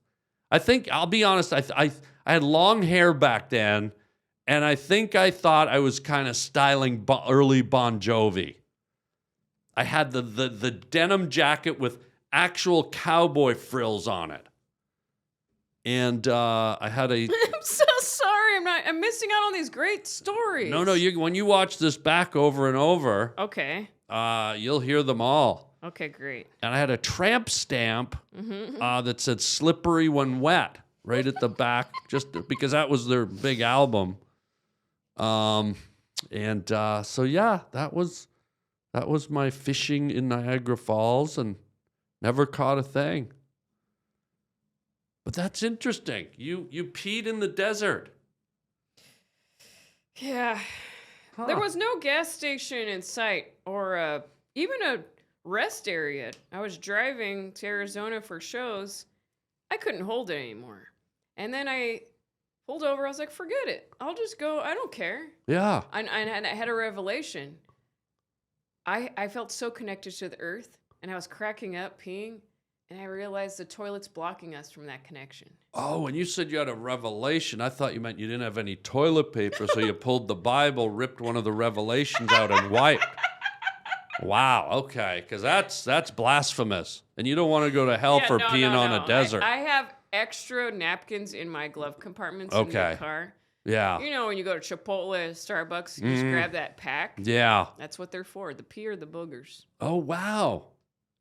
S3: I think, I'll be honest, I had long hair back then, and I think I thought I was kind of styling early Bon Jovi. I had the denim jacket with actual cowboy frills on it. And I had a...
S5: I'm so sorry. I'm missing out on these great stories.
S3: No, when you watch this back over and over,
S5: Okay.
S3: you'll hear them all.
S5: Okay, great.
S3: And I had a tramp stamp that said "slippery when wet" right at the back, just because that was their big album. So yeah, that was my fishing in Niagara Falls, and never caught a thing. But that's interesting. You peed in the desert.
S5: Yeah.
S3: Huh.
S5: There was no gas station in sight or even a rest area. I was driving to Arizona for shows. I couldn't hold it anymore. And then I pulled over. I was like, forget it. I'll just go. I don't care.
S3: Yeah.
S5: And I had a revelation. I felt so connected to the earth, and I was cracking up, peeing, and I realized the toilet's blocking us from that connection.
S3: Oh, when you said you had a revelation, I thought you meant you didn't have any toilet paper, so you pulled the Bible, ripped one of the revelations out, and wiped. Wow, okay, because that's blasphemous. And you don't want to go to hell for peeing on a desert.
S5: I have extra napkins in my glove compartments in the car.
S3: Yeah.
S5: You know, when you go to Chipotle, Starbucks, you just grab that pack.
S3: Yeah.
S5: That's what they're for, the pee or the boogers.
S3: Oh, wow.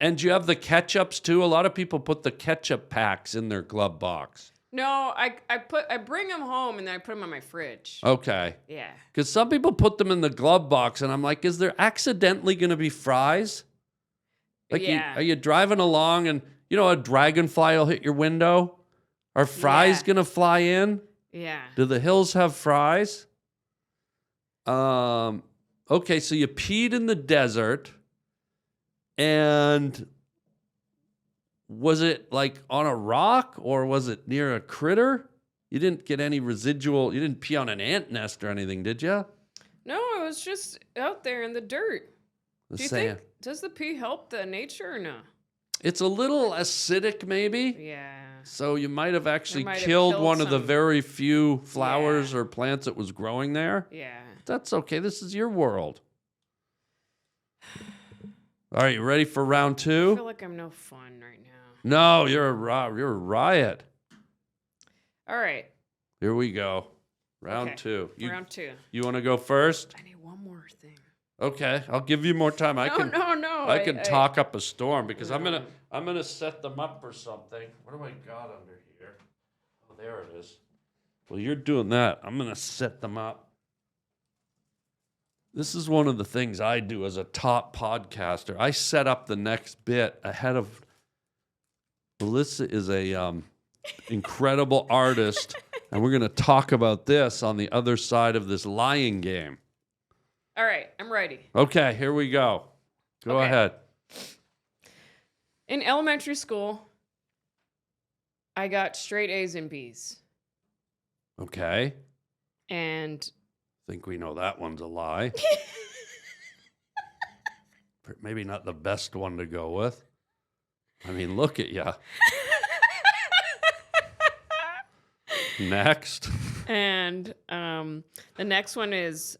S3: And you have the ketchups too? A lot of people put the ketchup packs in their glove box.
S5: No, I bring them home and then I put them on my fridge.
S3: Okay.
S5: Yeah.
S3: Because some people put them in the glove box, and I'm like, is there accidentally going to be fries? Like,
S5: Yeah.
S3: are you driving along and, a dragonfly will hit your window? Are fries going to fly in?
S5: Yeah.
S3: Do the hills have fries? Okay, so you peed in the desert, and was it like on a rock or was it near a critter? You didn't get any residual, you didn't pee on an ant nest or anything, did you?
S5: No, it was just out there in the dirt. Do you think, does the pee help the nature or no?
S3: It's a little acidic maybe.
S5: Yeah.
S3: So you might have actually
S5: might have
S3: killed
S5: killed
S3: one of the
S5: some.
S3: very few flowers or plants that was growing there.
S5: Yeah.
S3: That's okay. This is your world. All right, you ready for round
S5: I
S3: two?
S5: feel like I'm no fun right now.
S3: No, you're a riot.
S5: All right.
S3: Here we go. Round
S5: Okay.
S3: two.
S5: Round two.
S3: You want to go first?
S5: I need one more thing.
S3: Okay, I'll give you more time. I can talk up a storm because I'm gonna set them up for something. What do I got under here? Oh, there it is. Well, you're doing that. I'm gonna set them up. This is one of the things I do as a top podcaster. I set up the next bit ahead of. Melissa is a incredible artist, and we're gonna talk about this on the other side of this lying game.
S5: All right, I'm ready.
S3: Okay, here we go. Go ahead.
S5: In elementary school, I got straight A's and B's.
S3: Okay.
S5: And
S3: Think we know that one's a lie. Maybe not the best one to go with. I mean, look at ya. Next.
S5: And the next one is,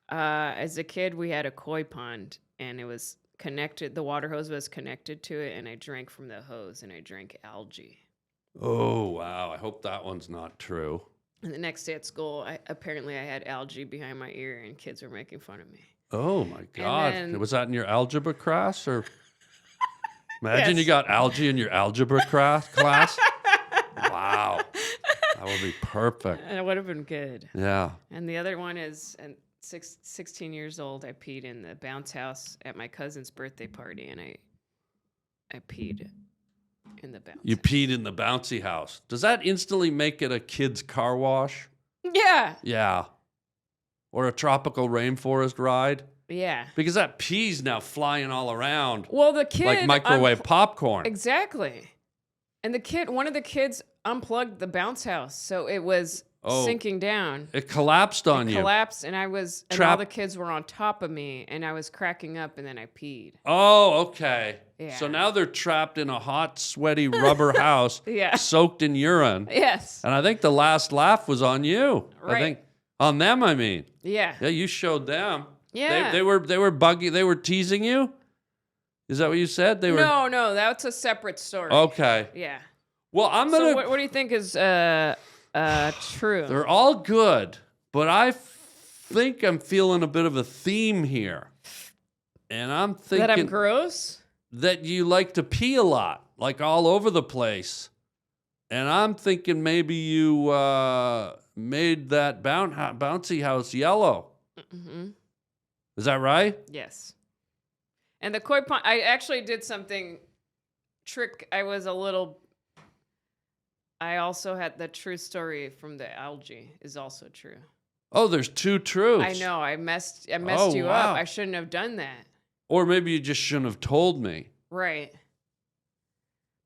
S5: as a kid, we had a koi pond, and it was connected. The water hose was connected to it, and I drank from the hose, and I drank algae.
S3: Oh, wow. I hope that one's not true.
S5: And the next day at school, I had algae behind my ear, and kids were making fun of me.
S3: Oh, my God.
S5: then-
S3: Was that in your algebra class? Or imagine
S5: Yes.
S3: you got algae in your algebra class. Wow. That would be perfect.
S5: And it would have been good.
S3: Yeah.
S5: And the other one is, 16 years old, I peed in the bounce house at my cousin's birthday party, and I peed in the bounce.
S3: You peed in the bouncy house. Does that instantly make it a kid's car wash?
S5: Yeah.
S3: Yeah. or a tropical rainforest ride?
S5: Yeah.
S3: Because that pee's now flying all around
S5: Well, the kid
S3: like microwave popcorn.
S5: Exactly. And one of the kids unplugged the bounce house, so it was sinking down.
S3: It collapsed on you.
S5: Collapsed, and all the kids were on top of me, and I was cracking up, and then I peed.
S3: Oh, okay.
S5: Yeah.
S3: So now they're trapped in a hot, sweaty rubber house,
S5: Yeah.
S3: soaked in urine.
S5: Yes.
S3: And I think the last laugh was on you.
S5: Right.
S3: I think on them. I mean.
S5: Yeah.
S3: Yeah, you showed them.
S5: Yeah.
S3: They were buggy. They were teasing you. Is that what you said? They were.
S5: No, that's a separate story.
S3: Okay.
S5: Yeah.
S3: Well, I'm gonna.
S5: So what do you think is true?
S3: They're all good, but I think I'm feeling a bit of a theme here, and I'm thinking
S5: That I'm gross?
S3: that you like to pee a lot, like all over the place, and I'm thinking maybe you made that bouncy house yellow.
S5: Mm-hmm.
S3: Is that right?
S5: Yes. And the koi pond, I actually did something I also had the true story from the algae is also true.
S3: Oh, there's two truths.
S5: I know. I messed you
S3: wow.
S5: up. I shouldn't have done that.
S3: Or maybe you just shouldn't have told me.
S5: Right.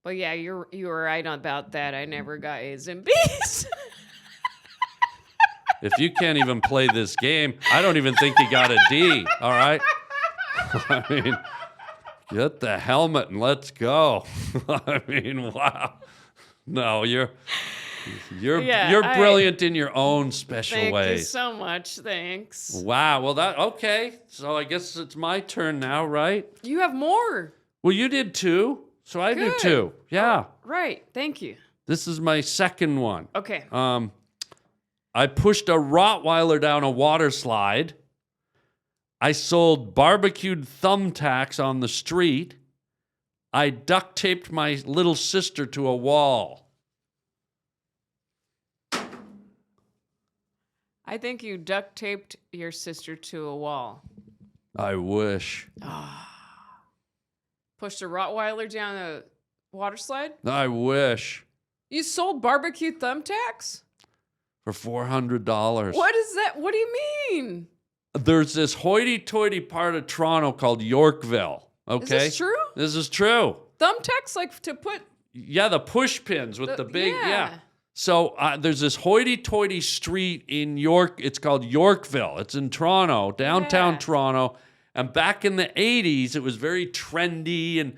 S5: But yeah, you were right about that. I never got A's and B's.
S3: If you can't even play this game, I don't even think you got a D. All right. I mean, get the helmet and let's go. I mean, wow. No, you're brilliant in your own special ways.
S5: Thank you so much. Thanks.
S3: Wow. Well, okay. So I guess it's my turn now, right?
S5: You have more.
S3: Well, you did two, so I do
S5: Good.
S3: two. Yeah.
S5: Right. Thank you.
S3: This is my second one.
S5: Okay.
S3: I pushed a Rottweiler down a water slide. I sold barbecued thumbtacks on the street. I duct taped my little sister to a wall.
S5: I think you duct taped your sister to a wall.
S3: I wish.
S5: Pushed a Rottweiler down a water slide?
S3: I wish.
S5: You sold barbecue thumbtacks?
S3: For $400.
S5: What is that? What do you mean?
S3: There's this hoity-toity part of Toronto called Yorkville. Okay?
S5: Is this true?
S3: This is true.
S5: Thumbtacks, like to put...
S3: Yeah, the push pins with the big...
S5: yeah.
S3: So there's this hoity-toity street in York. It's called Yorkville. It's in Toronto, downtown Toronto. And back in the 80s, it was very trendy and,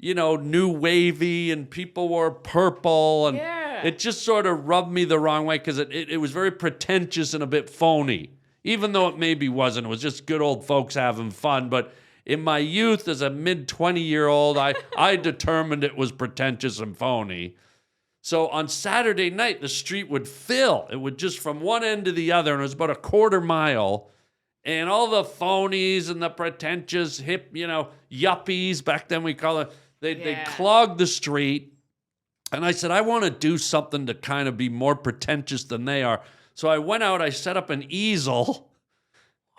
S3: new wavy, and people wore purple. And it just sort of rubbed me the wrong way because it was very pretentious and a bit phony. Even though it maybe wasn't. It was just good old folks having fun. But in my youth, as a mid-20-year-old, I determined it was pretentious and phony. So on Saturday night, the street would fill. It would just from one end to the other, and it was about a quarter mile. And all the phonies and the pretentious hip, yuppies, back then we call it, they'd clog the street. And I said, I want to do something to kind of be more pretentious than they are. So I went out, I set up an easel,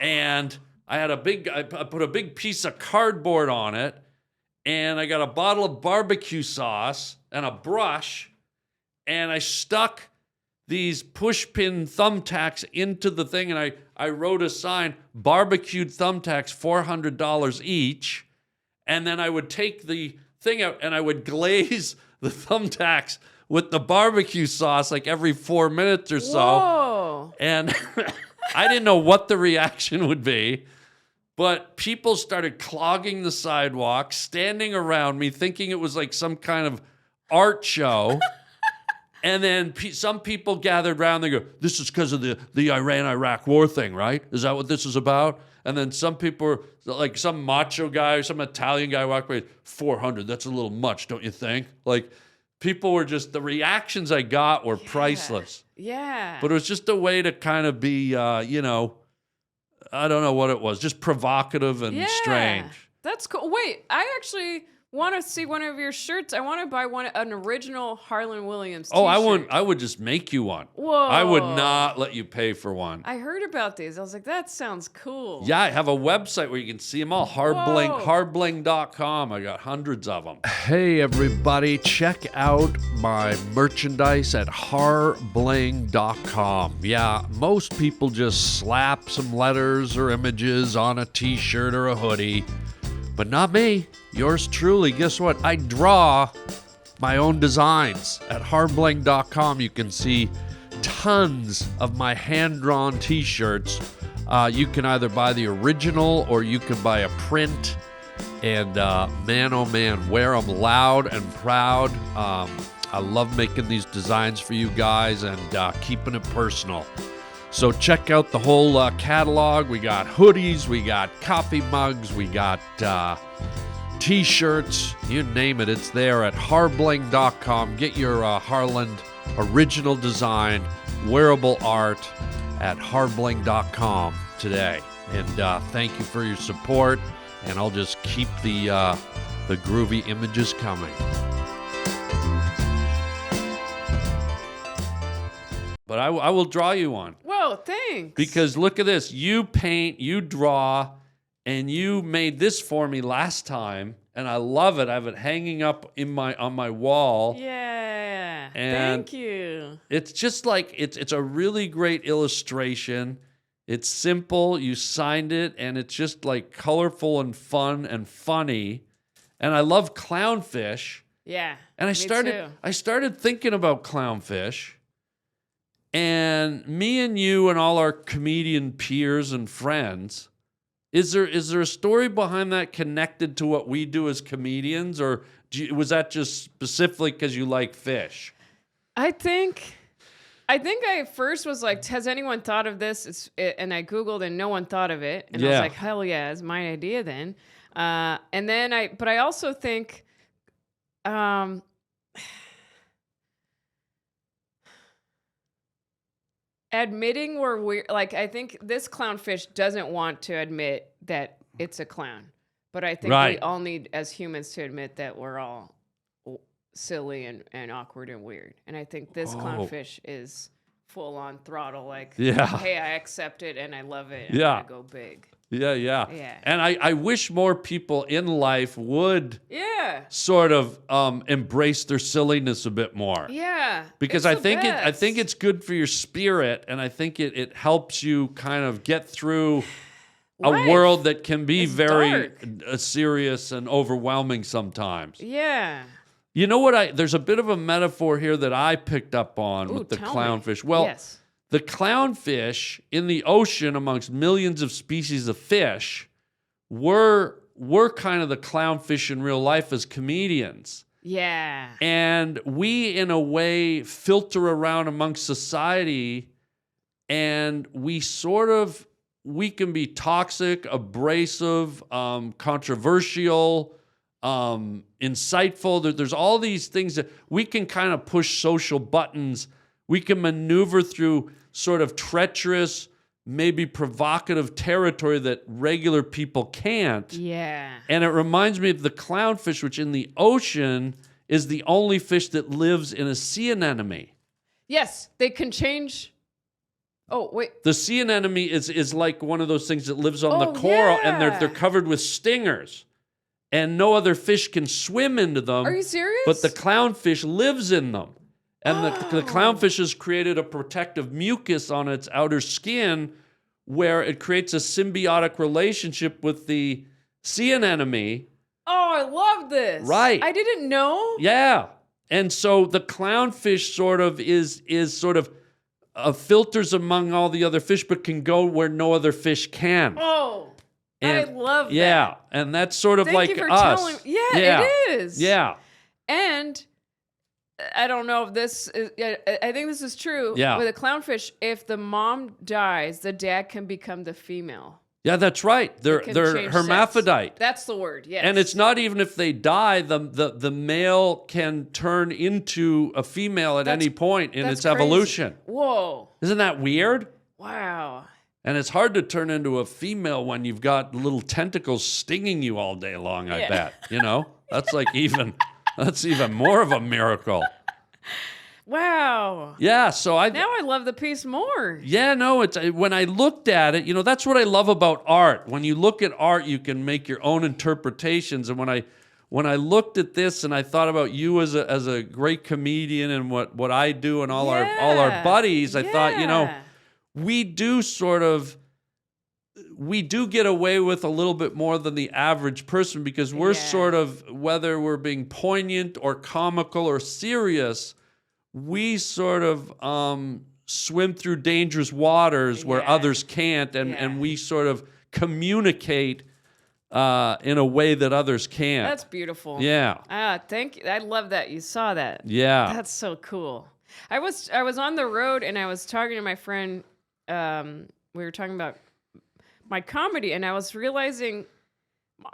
S3: and I put a big piece of cardboard on it, and I got a bottle of barbecue sauce and a brush, and I stuck these push-pin thumbtacks into the thing, and I wrote a sign, barbecued thumbtacks, $400 each, and then I would take the thing out, and I would glaze the thumbtacks with the barbecue sauce like every 4 minutes or so.
S5: Whoa.
S3: And I didn't know what the reaction would be, but people started clogging the sidewalk, standing around me, thinking it was like some kind of art show. And then some people gathered around. They go, this is because of the Iran-Iraq war thing, right? Is that what this is about? And then some people were, like some macho guy or some Italian guy walked by, 400, that's a little much, don't you think? Like, people were just, the reactions I got were priceless.
S5: Yeah.
S3: But it was just a way to kind of be, I don't know what it was, just provocative and strange.
S5: That's cool. Wait, I actually want to see one of your shirts. I want to buy an original Harland Williams
S3: Oh,
S5: t-shirt.
S3: I would just make you one.
S5: Whoa.
S3: I would not let you pay for one.
S5: I heard about these. I was like, that sounds cool.
S3: Yeah, I have a website where you can see them all. Hardbling.com. I got hundreds of them. Hey, everybody. Check out my merchandise at harbling.com. Yeah, most people just slap some letters or images on a t-shirt or a hoodie, but not me. Yours truly. Guess what? I draw my own designs. At harbling.com, you can see tons of my hand-drawn t-shirts. You can either buy the original or you can buy a print. And man, oh man, wear them loud and proud. I love making these designs for you guys and keeping it personal. So check out the whole catalog. We got hoodies, we got coffee mugs, we got t-shirts, you name it, it's there at harbling.com. Get your Harland original design, wearable art at harbling.com today. And thank you for your support, and I'll just keep the groovy images coming. But I will draw you one.
S5: Whoa, thanks.
S3: Because look at this. You paint, you draw, and you made this for me last time, and I love it. I have it hanging up on my wall.
S5: Yeah.
S3: And
S5: thank you.
S3: It's just like it's a really great illustration. It's simple. You signed it, and it's just like colorful and fun and funny. And I love clownfish.
S5: Yeah.
S3: And I
S5: too.
S3: started thinking about clownfish. And me and you and all our comedian peers and friends, is there a story behind that connected to what we do as comedians, or was that just specifically because you like fish?
S5: I think I first was like, has anyone thought of this? And I Googled and no one thought of it. And I was like, hell yeah, it's my idea then. And then but I also think, admitting we're weird, like I think this clownfish doesn't want to admit that it's a clown, but I think we all need as humans to admit that we're all silly and awkward and weird. And I think this clownfish is full on throttle, like, hey, I accept it and I love it. And I go big.
S3: Yeah. And I wish more people in life would sort of embrace their silliness a bit more.
S5: Yeah.
S3: Because I think it's good for your spirit, and I think it helps you kind of get through a world that can be very serious and overwhelming sometimes.
S5: Yeah.
S3: You know what? There's a bit of a metaphor here that I picked up on with the clownfish. Well, the clownfish in the ocean, amongst millions of species of fish, we're kind of the clownfish in real life as comedians.
S5: Yeah.
S3: And we, in a way, filter around amongst society, and we can be toxic, abrasive, controversial, insightful. There's all these things that we can kind of push social buttons. We can maneuver through sort of treacherous, maybe provocative territory that regular people can't.
S5: Yeah.
S3: And it reminds me of the clownfish, which in the ocean is the only fish that lives in a sea anemone.
S5: Yes, they can change. Oh, wait.
S3: The sea anemone is like one of those things that lives on the coral, and they're covered with stingers. And no other fish can swim into them.
S5: Are you serious?
S3: But the clownfish lives in them. And the clownfish has created a protective mucus on its outer skin where it creates a symbiotic relationship with the sea anemone.
S5: Oh, I love this.
S3: Right.
S5: I didn't know.
S3: Yeah. And so the clownfish sort of is sort of filters among all the other fish, but can go where no other fish can.
S5: Oh, I love that.
S3: Yeah. And that's sort of
S5: Thank
S3: like
S5: you for
S3: us.
S5: telling me. Yeah, it is.
S3: Yeah.
S5: And I don't know if this is, I think this is true.
S3: Yeah.
S5: With a clownfish, if the mom dies, the dad can become the female.
S3: Yeah, that's right. They're hermaphrodite.
S5: Sex. That's the word, yes.
S3: And it's not even if they die, the male can turn into a female at any point in its evolution.
S5: Whoa.
S3: Isn't that weird?
S5: Wow.
S3: And it's hard to turn into a female when you've got little tentacles stinging you all day long, I bet, you know? That's like that's even more of a miracle.
S5: Wow.
S3: Yeah, so
S5: Now I love the piece more.
S3: yeah, no, it's when I looked at it, that's what I love about art. When you look at art, you can make your own interpretations. And when I looked at this and I thought about you as a great comedian and what I do and all our buddies, I thought, we do get away with a little bit more than the average person because we're sort of, whether we're being poignant or comical or serious, we sort of swim through dangerous waters where others can't, and we sort of communicate in a way that others can't.
S5: That's beautiful.
S3: Yeah.
S5: Thank you. I love that you saw that.
S3: Yeah.
S5: That's so cool. I was on the road and I was talking to my friend. We were talking about my comedy, and I was realizing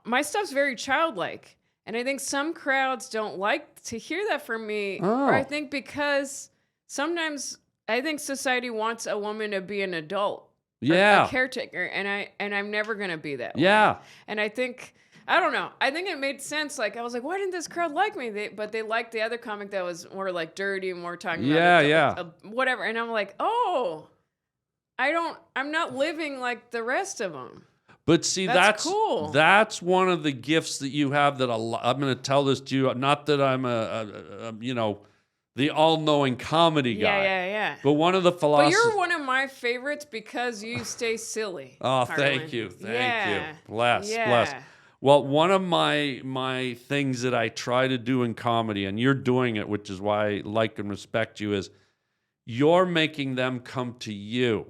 S5: my stuff's very childlike. And I think some crowds don't like to hear that from me.
S3: Oh.
S5: Or I think because sometimes I think society wants a woman to be an adult.
S3: Yeah.
S5: A caretaker. And I'm never gonna be that way.
S3: Yeah.
S5: And I think I don't know. I think it made sense. Like I was like, why didn't this crowd like me? But they liked the other comic that was more like dirty, more talking about whatever. And I'm like, oh, I'm not living like the rest of them.
S3: But see,
S5: that's cool.
S3: That's one of the gifts that you have that I'm going to tell this to you. Not that I'm the all-knowing comedy guy.
S5: Yeah.
S3: But one of the philosophies.
S5: But you're one of my favorites because you stay silly.
S3: Oh,
S5: Harland.
S3: thank you. Bless.
S5: Yeah.
S3: Well, one of my things that I try to do in comedy, and you're doing it, which is why I like and respect you, is you're making them come to you.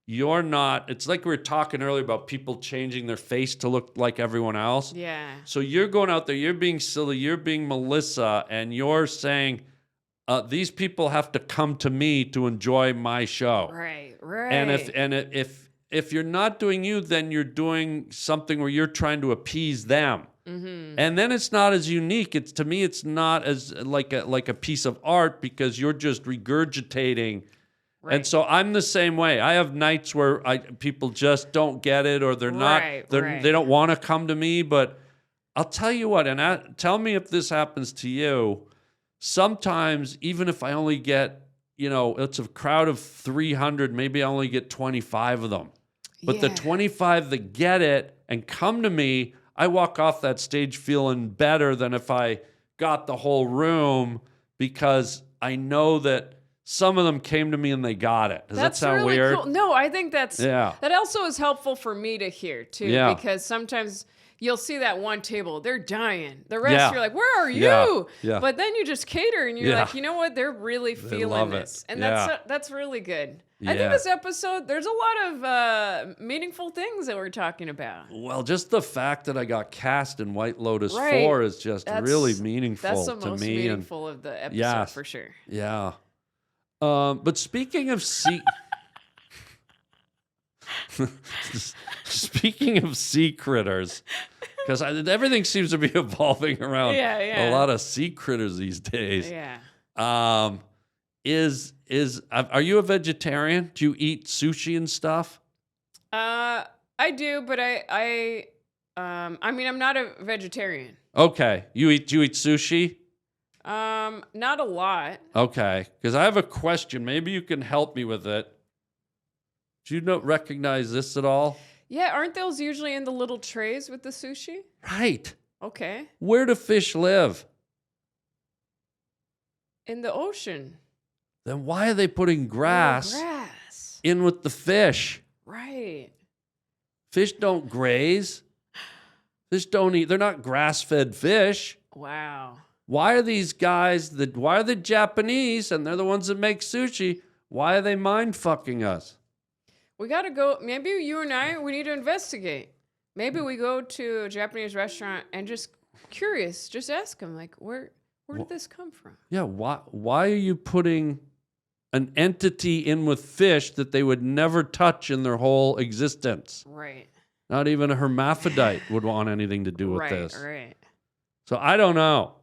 S3: You're not, it's like we were talking earlier about people changing their face to look like everyone else.
S5: Yeah.
S3: So you're going out there, you're being silly, you're being Melissa, and you're saying, these people have to come to me to enjoy my show.
S5: Right.
S3: And if you're not doing you, then you're doing something where you're trying to appease them. Mm-hmm. And then it's not as unique. To me, it's not as like a piece of art because you're just regurgitating. Right. And so I'm the same way. I have nights where people just don't get it, or they don't want to come to me. But I'll tell you what, and tell me if this happens to you. Sometimes, even if I only get, it's a crowd of 300, maybe I only get 25 of them. But the 25 that get it and come to me, I walk off that stage feeling better than if I got the whole room, because I know that some of them came to me and they got it. Does that sound really weird?
S5: Cool. No, I think that also is helpful for me to hear too, because sometimes you'll see that one table, they're dying. The rest, you're like, where are you? Yeah. But then you just cater and you're like, you know what? They're really feeling this. And that's really good. Yeah. I think this episode, there's a lot of meaningful things that we're talking about.
S3: Well, just the fact that I got cast in White Lotus 4 is just really meaningful to me.
S5: That's the most meaningful of the episode for sure.
S3: Yeah. But speaking of sea critters, because everything seems to be evolving around a lot of sea critters these days.
S5: Yeah.
S3: Are you a vegetarian? Do you eat sushi and stuff?
S5: I do, but I'm not a vegetarian.
S3: Okay. Do you eat sushi?
S5: Not a lot.
S3: Okay, because I have a question. Maybe you can help me with it. Do you not recognize this at all?
S5: Yeah, aren't those usually in the little trays with the sushi?
S3: Right.
S5: Okay.
S3: Where do fish live?
S5: In the ocean.
S3: Then why are they putting grass in with the fish?
S5: Right.
S3: Fish don't graze. Fish don't eat. They're not grass-fed fish.
S5: Wow.
S3: Why are these guys, why are the Japanese, and they're the ones that make sushi, why are they mind-fucking us?
S5: We got to go, maybe you and we need to investigate. Maybe we go to a Japanese restaurant and just ask them, like, where did this come from? Yeah,
S3: why are you putting an entity in with fish that they would never touch in their whole existence?
S5: Right.
S3: Not even a hermaphrodite would want anything to do with this.
S5: Right.
S3: So I don't know.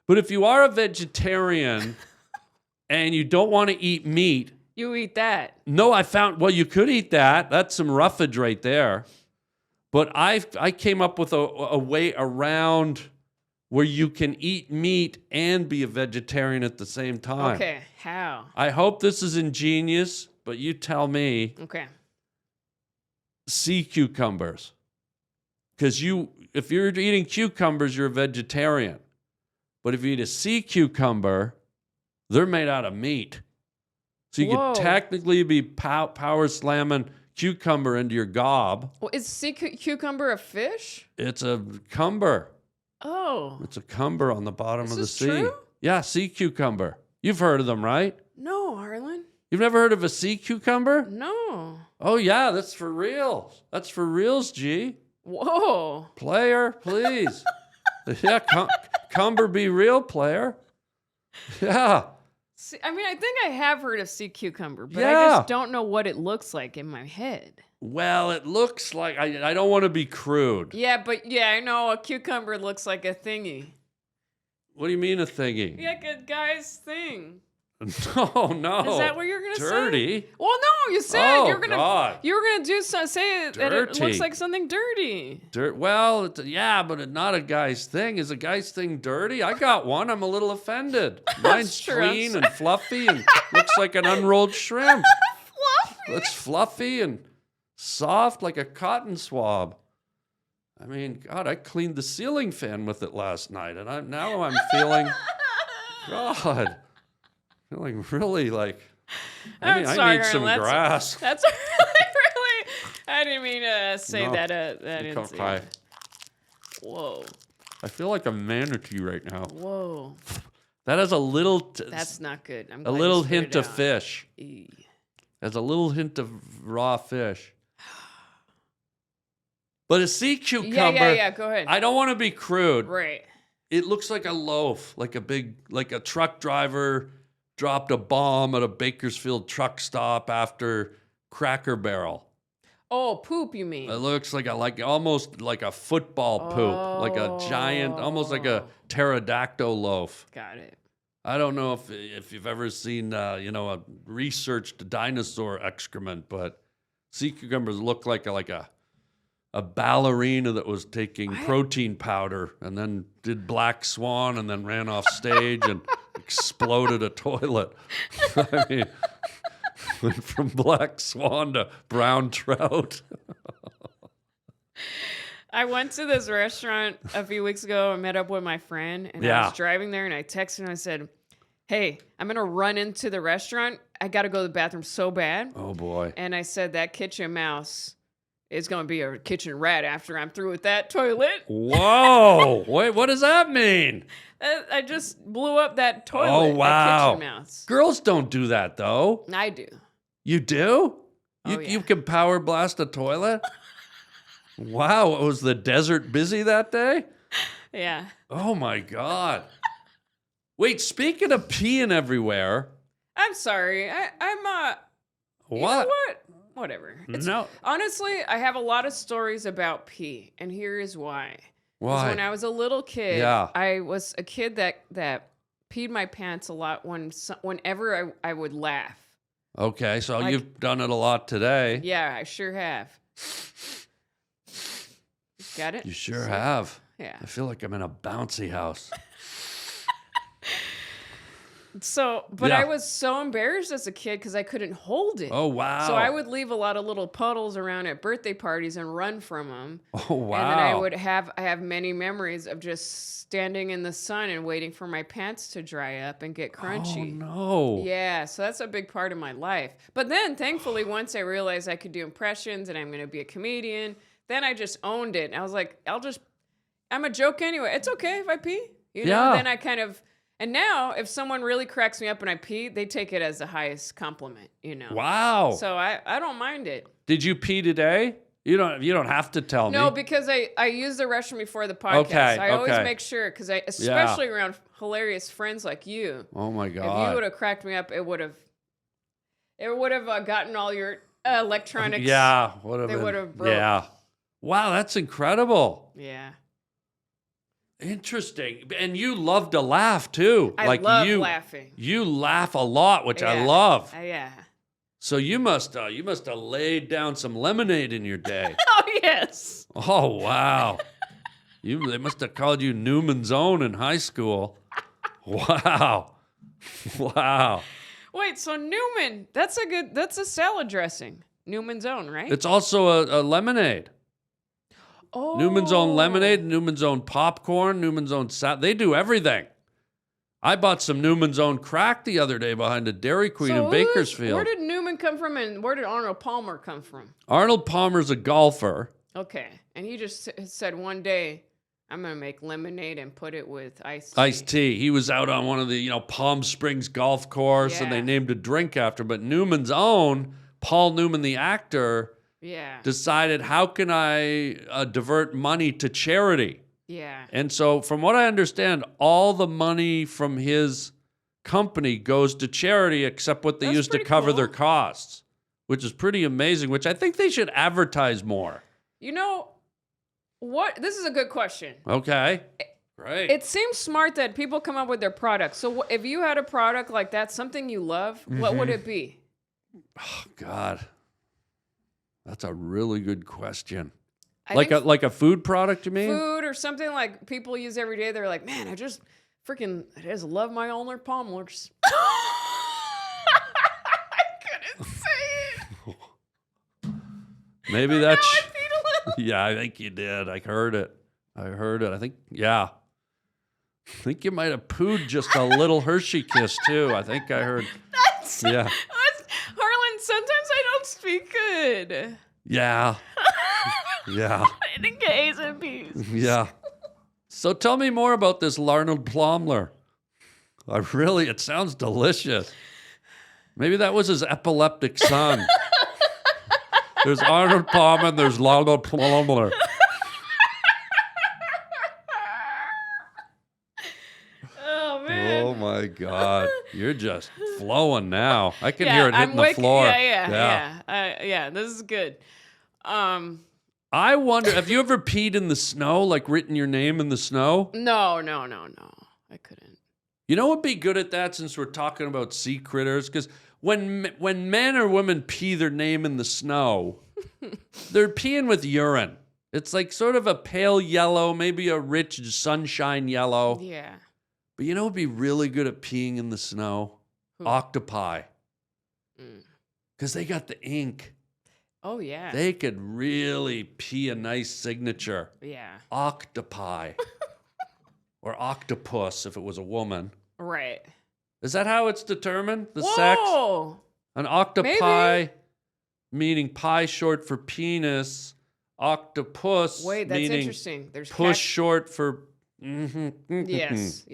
S3: But if you are a vegetarian and you don't want to eat meat.
S5: You eat that.
S3: No, you could eat that. That's some roughage right there. But I came up with a way around where you can eat meat and be a vegetarian at the same time.
S5: Okay, how?
S3: I hope this is ingenious, but you tell me.
S5: Okay.
S3: Sea cucumbers. Because if you're eating cucumbers, you're a vegetarian. But if you eat a sea cucumber, they're made out of meat. So you
S5: Whoa.
S3: could technically be power slamming cucumber into your gob.
S5: Well, is sea cucumber a fish?
S3: It's a cumber.
S5: Oh.
S3: It's a cumber on the bottom of the
S5: this
S3: sea.
S5: true?
S3: Yeah, sea cucumber. You've heard of them, right?
S5: No, Harlan.
S3: You've never heard of a sea cucumber?
S5: No.
S3: Oh, yeah, that's for real. That's for reals, G.
S5: Whoa.
S3: Player, please. Yeah, cumber be real, player. Yeah.
S5: See, I mean, I think I have heard of sea cucumber, but I
S3: Yeah.
S5: just don't know what it looks like in my head.
S3: Well, it looks like, I don't want to be crude.
S5: Yeah, but yeah, I know a cucumber looks like a thingy.
S3: What do you mean a thingy?
S5: Like a guy's thing.
S3: No.
S5: Is that what you're gonna say?
S3: Dirty?
S5: Well, no, you said
S3: Oh,
S5: you're gonna
S3: God.
S5: do say it, that it looks
S3: Dirty.
S5: like something dirty.
S3: Well, yeah, but it's not a guy's thing. Is a guy's thing dirty? I got one. I'm a little offended. Mine's
S5: true.
S3: clean and fluffy and looks like an unrolled shrimp.
S5: Fluffy.
S3: It's fluffy and soft like a cotton swab. I mean, God, I cleaned the ceiling fan with it last night, and now I'm feeling, God, feeling really like, I need
S5: Harlan,
S3: some grass.
S5: That's really. I didn't mean to say
S3: No,
S5: that. I didn't say
S3: okay.
S5: it. Whoa.
S3: I feel like a manatee right now.
S5: Whoa.
S3: That has a little,
S5: That's not good. I'm
S3: a
S5: glad you
S3: little
S5: spit
S3: hint
S5: it
S3: of
S5: out.
S3: fish.
S5: Eee.
S3: There's a little hint of raw fish. But a sea cucumber,
S5: Yeah. Go ahead.
S3: I don't want to be crude.
S5: Right.
S3: It looks like a loaf, like a truck driver dropped a bomb at a Bakersfield truck stop after Cracker Barrel.
S5: Oh, poop, you mean?
S3: It looks like almost like a football poop, like a giant, almost like a pterodactyl loaf.
S5: Got it.
S3: I don't know if you've ever seen a researched dinosaur excrement, but sea cucumbers look like a ballerina that was taking protein powder and then did Black Swan and then ran off stage and exploded a toilet. I mean, went from Black Swan to brown trout.
S5: I went to this restaurant a few weeks ago. I met up with my friend, and I
S3: Yeah.
S5: was driving there, and I texted him. I said, "Hey, I'm gonna run into the restaurant. I gotta go to the bathroom so bad."
S3: Oh boy.
S5: And I said that kitchen mouse is gonna be a kitchen rat after I'm through with that toilet.
S3: Whoa. Wait, what does that mean?
S5: I just blew up that toilet.
S3: Oh,
S5: that
S3: wow.
S5: kitchen mouse.
S3: Girls don't do that though.
S5: I do.
S3: You do?
S5: Oh,
S3: You
S5: yeah.
S3: can power blast a toilet? Wow, was the desert busy that day?
S5: Yeah.
S3: Oh my God. Wait, speaking of peeing everywhere,
S5: I'm sorry. I'm You know
S3: what?
S5: what? Whatever.
S3: No.
S5: Honestly, I have a lot of stories about pee, and here is why. 'Cause
S3: Why?
S5: when I was a little kid,
S3: Yeah.
S5: I was a kid that peed my pants a lot whenever I would laugh.
S3: Okay, so
S5: Like-
S3: you've done it a lot today.
S5: Yeah, I sure have. Got it?
S3: You sure have.
S5: Yeah.
S3: I feel like I'm in a bouncy house.
S5: So, but
S3: Yeah.
S5: I was so embarrassed as a kid because I couldn't hold it.
S3: Oh, wow.
S5: So I would leave a lot of little puddles around at birthday parties and run from them.
S3: Oh, wow.
S5: And then I have many memories of just standing in the sun and waiting for my pants to dry up and get crunchy.
S3: Oh, no.
S5: Yeah, so that's a big part of my life. But then, thankfully, once I realized I could do impressions and I'm going to be a comedian, then I just owned it. And I was like, I'm a joke anyway. It's okay if I pee. You know,
S3: Yeah.
S5: then I kind of, and now if someone really cracks me up and I pee, they take it as the highest compliment, you know.
S3: Wow.
S5: So I don't mind it.
S3: Did you pee today? You don't have to tell
S5: No,
S3: me.
S5: because I use the restroom before the podcast.
S3: Okay,
S5: I always
S3: okay.
S5: make sure, because especially around hilarious friends like you.
S3: Oh my
S5: If you
S3: God.
S5: would have cracked me up, it would have gotten all your electronics.
S3: Yeah.
S5: They would've broke.
S3: Yeah. Wow, that's incredible.
S5: Yeah.
S3: Interesting. And you love to laugh too.
S5: I love laughing.
S3: You laugh a lot, which I
S5: Yeah.
S3: love.
S5: Yeah.
S3: So you must have laid down some lemonade in your day.
S5: Oh, yes.
S3: Oh wow. They must have called you Newman's Own in high school. Wow. Wow.
S5: Wait, so Newman, that's a salad dressing. Newman's Own, right?
S3: It's also a lemonade.
S5: Oh.
S3: Newman's Own lemonade, Newman's Own popcorn, Newman's Own salad. They do everything. I bought some Newman's Own crack the other day behind a Dairy Queen in Bakersfield.
S5: Where did Newman come from and where did Arnold Palmer come from?
S3: Arnold Palmer's a golfer.
S5: Okay. And he just said one day, I'm going to make lemonade and put it with iced tea.
S3: Iced tea. He was out on one of the, Palm Springs golf course, and they
S5: Yeah.
S3: named a drink after. But Newman's Own, Paul Newman, the actor, decided, how can I divert money to charity?
S5: Yeah.
S3: And so, from what I understand, all the money from his company goes to charity except what they
S5: That's
S3: use to
S5: pretty
S3: cover
S5: cool.
S3: their costs, which is pretty amazing, which I think they should advertise more.
S5: You know what? This is a good question.
S3: Okay. Great.
S5: It seems smart that people come up with their products. So if you had a product like that, something you love, what would it be?
S3: Oh, God. That's a really good question.
S5: I
S3: Like
S5: think
S3: a food product, you mean?
S5: food or something like people use every day. They're like, man, I just love my Arnold Palmer's. I couldn't say it.
S3: Maybe that's...
S5: I peed a little.
S3: Yeah, I think you did. I heard it. I think, yeah. I think you might have pooed just a little Hershey kiss, too. I think I heard. Yeah.
S5: Harland, sometimes I don't speak good.
S3: Yeah. Yeah.
S5: I didn't get A's and B's.
S3: Yeah. So tell me more about this Arnold Palmer. It sounds delicious. Maybe that was his epileptic son. There's Arnold Palmer and there's Arnold Palmer.
S5: Oh, man.
S3: Oh my God. You're just flowing now. I can hear it hitting the
S5: waking-
S3: floor.
S5: Yeah, this is good.
S3: I wonder, have you ever peed in the snow, like written your name in the snow?
S5: No. I couldn't.
S3: You know what would be good at that, since we're talking about sea critters? Because when men or women pee their name in the snow, they're peeing with urine. It's like sort of a pale yellow, maybe a rich sunshine yellow.
S5: Yeah.
S3: But you know what would be really good at peeing in the snow?
S5: Who?
S3: Octopi. Because they got the ink.
S5: Oh, yeah.
S3: They could really pee a nice signature.
S5: Yeah.
S3: Octopi. Or octopus if it was a woman.
S5: Right.
S3: Is that how it's determined? The
S5: Whoa!
S3: sex? An octopi, meaning pi short for penis. Octopus,
S5: Wait, that's
S3: meaning
S5: interesting. There's
S3: push short for...
S5: Yes.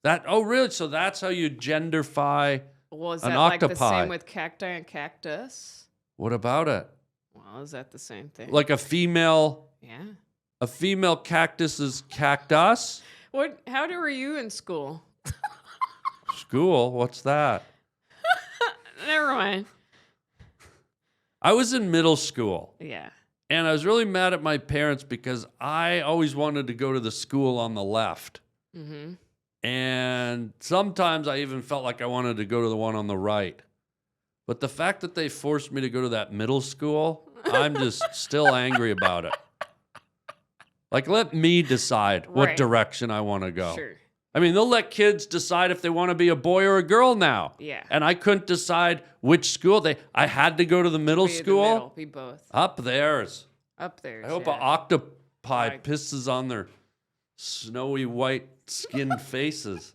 S3: That. Oh, really? So that's how you genderfy
S5: Well, is
S3: an
S5: that like the
S3: octopi.
S5: same with cacti and cactus?
S3: What about it?
S5: Well, is that the same thing?
S3: Like a female cactus is cactus?
S5: How were you in school?
S3: School? What's that?
S5: Never mind.
S3: I was in middle school.
S5: Yeah.
S3: And I was really mad at my parents because I always wanted to go to the school on the left.
S5: Mm-hmm.
S3: And sometimes I even felt like I wanted to go to the one on the right. But the fact that they forced me to go to that middle school, I'm just still angry about it. Like, let me decide what
S5: Right.
S3: direction I want to go.
S5: Sure.
S3: I mean, they'll let kids decide if they want to be a boy or a girl now.
S5: Yeah.
S3: And I couldn't decide which school. I had to go to the middle
S5: Be the
S3: school.
S5: middle, be both.
S3: Up theirs.
S5: Up there.
S3: I hope an octopi
S5: Like-
S3: pisses on their snowy white skinned faces.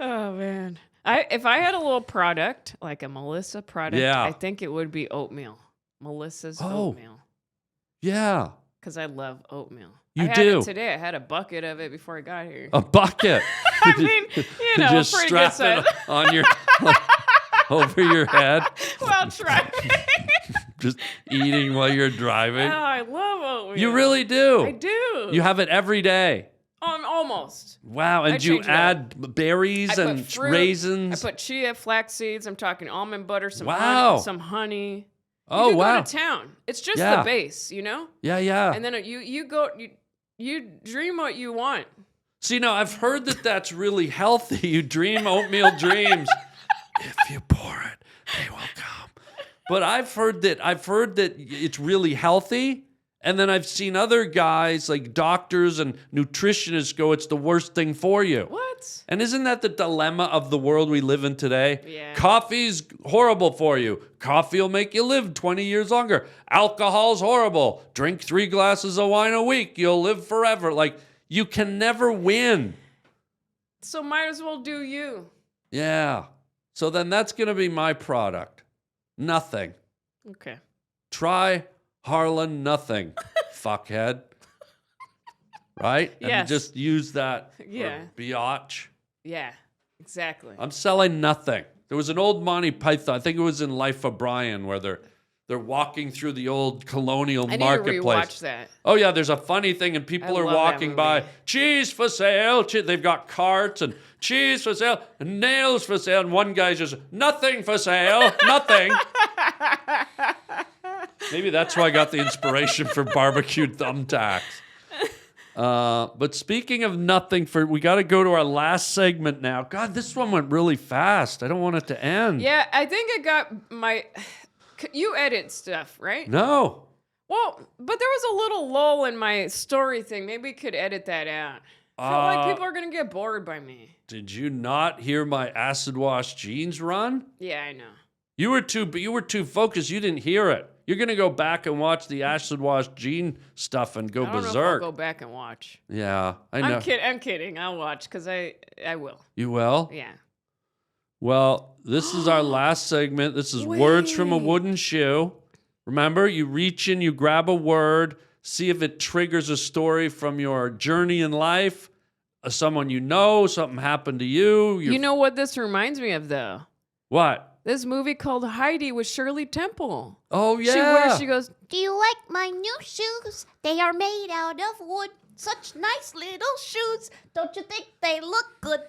S5: Oh man. If I had a little product, like a Melissa product,
S3: Yeah.
S5: I think it would be oatmeal. Melissa's
S3: Oh.
S5: oatmeal.
S3: Yeah.
S5: Because I love oatmeal.
S3: You
S5: I had
S3: do?
S5: it today. I had a bucket of it before I got here.
S3: A bucket.
S5: I mean, you know,
S3: Just
S5: pretty good
S3: strap
S5: size.
S3: it on your over your head,
S5: While driving.
S3: just eating while you're
S5: Oh,
S3: driving.
S5: I love oatmeal.
S3: You really do.
S5: I do.
S3: You have it every day.
S5: Almost.
S3: Wow,
S5: I
S3: and you
S5: change it up.
S3: add berries
S5: I put
S3: and
S5: fruit,
S3: raisins.
S5: I put chia, flax seeds. I'm talking almond butter, some
S3: Wow.
S5: honey, some honey.
S3: Oh,
S5: you
S3: wow.
S5: Go to town. It's just
S3: Yeah.
S5: the base, you know.
S3: Yeah.
S5: And then you dream what you want.
S3: See, now I've heard that that's really healthy. You dream oatmeal dreams. If you pour it, they will come. But I've heard that it's really healthy, And then I've seen other guys like doctors and nutritionists go, it's the worst thing for you.
S5: What?
S3: And isn't that the dilemma of the world we live in today?
S5: Yeah.
S3: Coffee's horrible for you. Coffee will make you live 20 years longer. Alcohol's horrible. Drink 3 glasses of wine a week. You'll live forever. Like, you can never win.
S5: So might as well do you.
S3: Yeah. So then that's going to be my product. Nothing.
S5: Okay.
S3: Try Harland nothing, fuckhead. Right?
S5: Yes.
S3: And just use that
S5: Yeah.
S3: for biatch.
S5: Yeah, exactly.
S3: I'm selling nothing. There was an old Monty Python, I think it was in Life of Brian, where they're walking through the old colonial
S5: I need to
S3: marketplace.
S5: rewatch that.
S3: Oh yeah, there's a funny thing, and people
S5: I
S3: are
S5: love that
S3: walking by.
S5: movie.
S3: Cheese for sale. They've got carts and cheese for sale, and nails for sale, and one guy's just nothing for sale, nothing. Maybe that's why I got the inspiration for barbecued thumbtacks. But speaking of nothing, we got to go to our last segment now. God, this one went really fast. I don't want it to end.
S5: Yeah, I think it got my. You edit stuff, right?
S3: No.
S5: Well, but there was a little lull in my story thing. Maybe we could edit that out. I feel like people are gonna get bored by me.
S3: Did you not hear my acid wash jeans run?
S5: Yeah, I know.
S3: You were too focused. You didn't hear it. You're gonna go back and watch the acid wash jean stuff and go
S5: I don't know if
S3: berserk.
S5: I'll go back and watch.
S3: Yeah, I know.
S5: I'm kidding. I'll watch because I will.
S3: You will?
S5: Yeah.
S3: Well, this is our last segment. This is Words from a Wooden Shoe. Remember, you reach in, you grab a word, see if it triggers a story from your journey in life, someone you know, something happened to you.
S5: You know what this reminds me of, though?
S3: What?
S5: This movie called Heidi with Shirley Temple.
S3: Oh, yeah.
S5: She goes,
S2: Do you like my new shoes? They are made out of wood. Such nice little shoes. Don't you think they look good?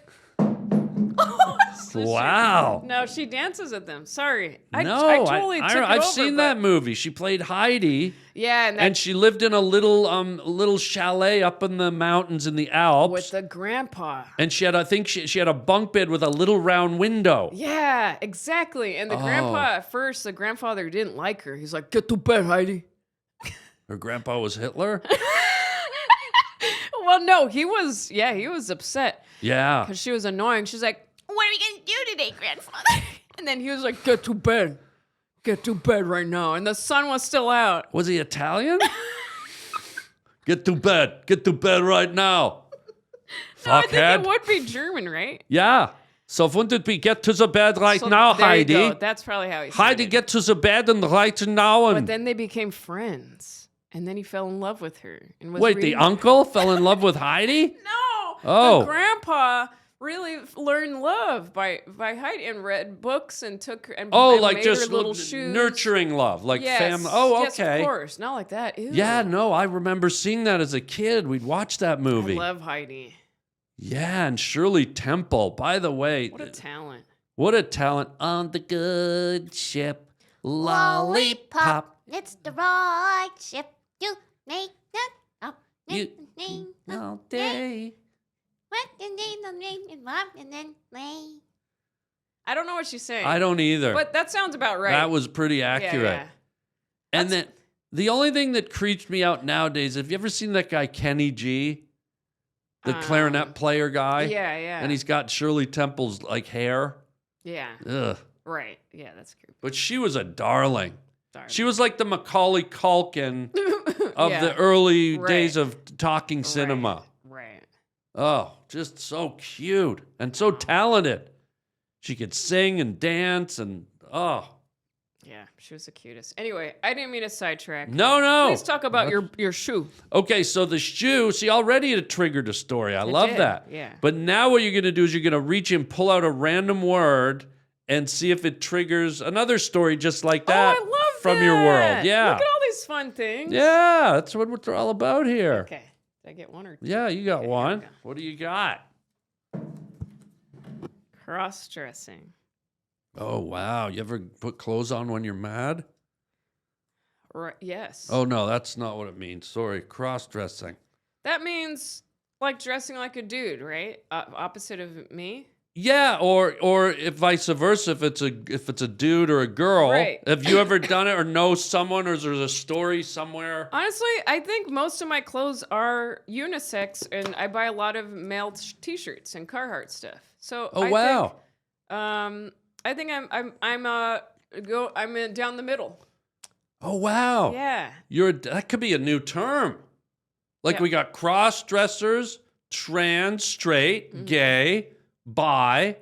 S3: Wow.
S5: no, she dances at them. Sorry.
S3: No,
S5: I totally took it
S3: I've
S5: over,
S3: seen
S5: but-
S3: that movie. She played Heidi.
S5: Yeah,
S3: And she lived in a little chalet up in the mountains in the Alps.
S5: with the grandpa.
S3: And she had, I think she had a bunk bed with a little round window.
S5: Yeah, exactly. And the
S3: Oh.
S5: grandpa, at first, the grandfather didn't like her. He's like, get to bed, Heidi.
S3: Her grandpa was Hitler?
S5: Well, no, he was upset
S3: Yeah.
S5: because she was annoying. She's like, what are we going to do today, grandfather? And then he was like, get to bed. Get to bed right now. And the sun was still out.
S3: Was he Italian? Get to bed. Get to bed right now.
S5: No, I think
S3: Fuckhead.
S5: it would be German, right?
S3: Yeah. So wouldn't it be get to the bed right
S5: So
S3: now,
S5: there you
S3: Heidi?
S5: go. That's probably how he said
S3: Heidi,
S5: it.
S3: get to the bed and right now.
S5: But
S3: And
S5: then they became friends. And then he fell in love with her. And was
S3: wait, the
S5: reading-
S3: uncle fell in love with Heidi?
S5: No.
S3: Oh.
S5: The grandpa really learned love by Heidi and read books and took her and,
S3: Oh,
S5: and
S3: like
S5: made
S3: just
S5: her little shoes.
S3: nurturing love, like
S5: Yes.
S3: family. Oh,
S5: Yes,
S3: okay.
S5: of course. Not like that. Ew.
S3: Yeah, no, I remember seeing that as a kid. We'd watch that
S5: I
S3: movie.
S5: love Heidi.
S3: Yeah, and Shirley Temple. By the way,
S5: What a talent.
S3: what a talent on the good ship. Lollipop.
S2: It's the right ship to make that up.
S3: You all day.
S5: I don't know what she's saying.
S3: I don't either.
S5: But that sounds about right.
S3: That was pretty
S5: Yeah,
S3: accurate.
S5: yeah.
S3: And then the only thing that creeps me out nowadays, have you ever seen that guy Kenny G? The clarinet player guy?
S5: Yeah, yeah.
S3: And he's got Shirley Temple's like hair.
S5: Yeah.
S3: Ugh.
S5: Right. Yeah, that's creepy.
S3: But she was a darling.
S5: Darn.
S3: She was like the Macaulay Culkin of
S5: Yeah.
S3: the early
S5: Right.
S3: days of talking cinema.
S5: Right.
S3: Oh, just so cute and so talented. She could sing and dance and oh.
S5: Yeah, she was the cutest. Anyway, I didn't mean to sidetrack.
S3: No.
S5: Please talk about your shoe.
S3: Okay, so the shoe, see, already it triggered a story. I love
S5: did,
S3: that.
S5: yeah.
S3: But now what you're going to do is you're going to reach and pull out a random word and see if it triggers another story just like that
S5: Oh, I love
S3: from
S5: that.
S3: your world. Yeah.
S5: Look at all these fun things.
S3: Yeah, that's what we're all about here.
S5: Okay. Did I get one or two?
S3: Yeah, you got
S5: Okay, here
S3: one.
S5: we go.
S3: What do you got?
S5: Cross-dressing.
S3: Oh, wow. You ever put clothes on when you're mad?
S5: Right. Yes.
S3: Oh, no, that's not what it means. Sorry. Cross-dressing.
S5: That means like dressing like a dude, right? Opposite of me.
S3: Yeah, or if vice versa, if it's a dude or a girl.
S5: Right.
S3: Have you ever done it or know someone or there's a story somewhere?
S5: Honestly, I think most of my clothes are unisex, and I buy a lot of male t-shirts and Carhartt stuff. So
S3: Oh, wow.
S5: I think I'm in down the middle.
S3: Oh, wow.
S5: Yeah.
S3: That could be a new term. Like
S5: Yeah.
S3: we got cross-dressers, trans, straight, gay, bi,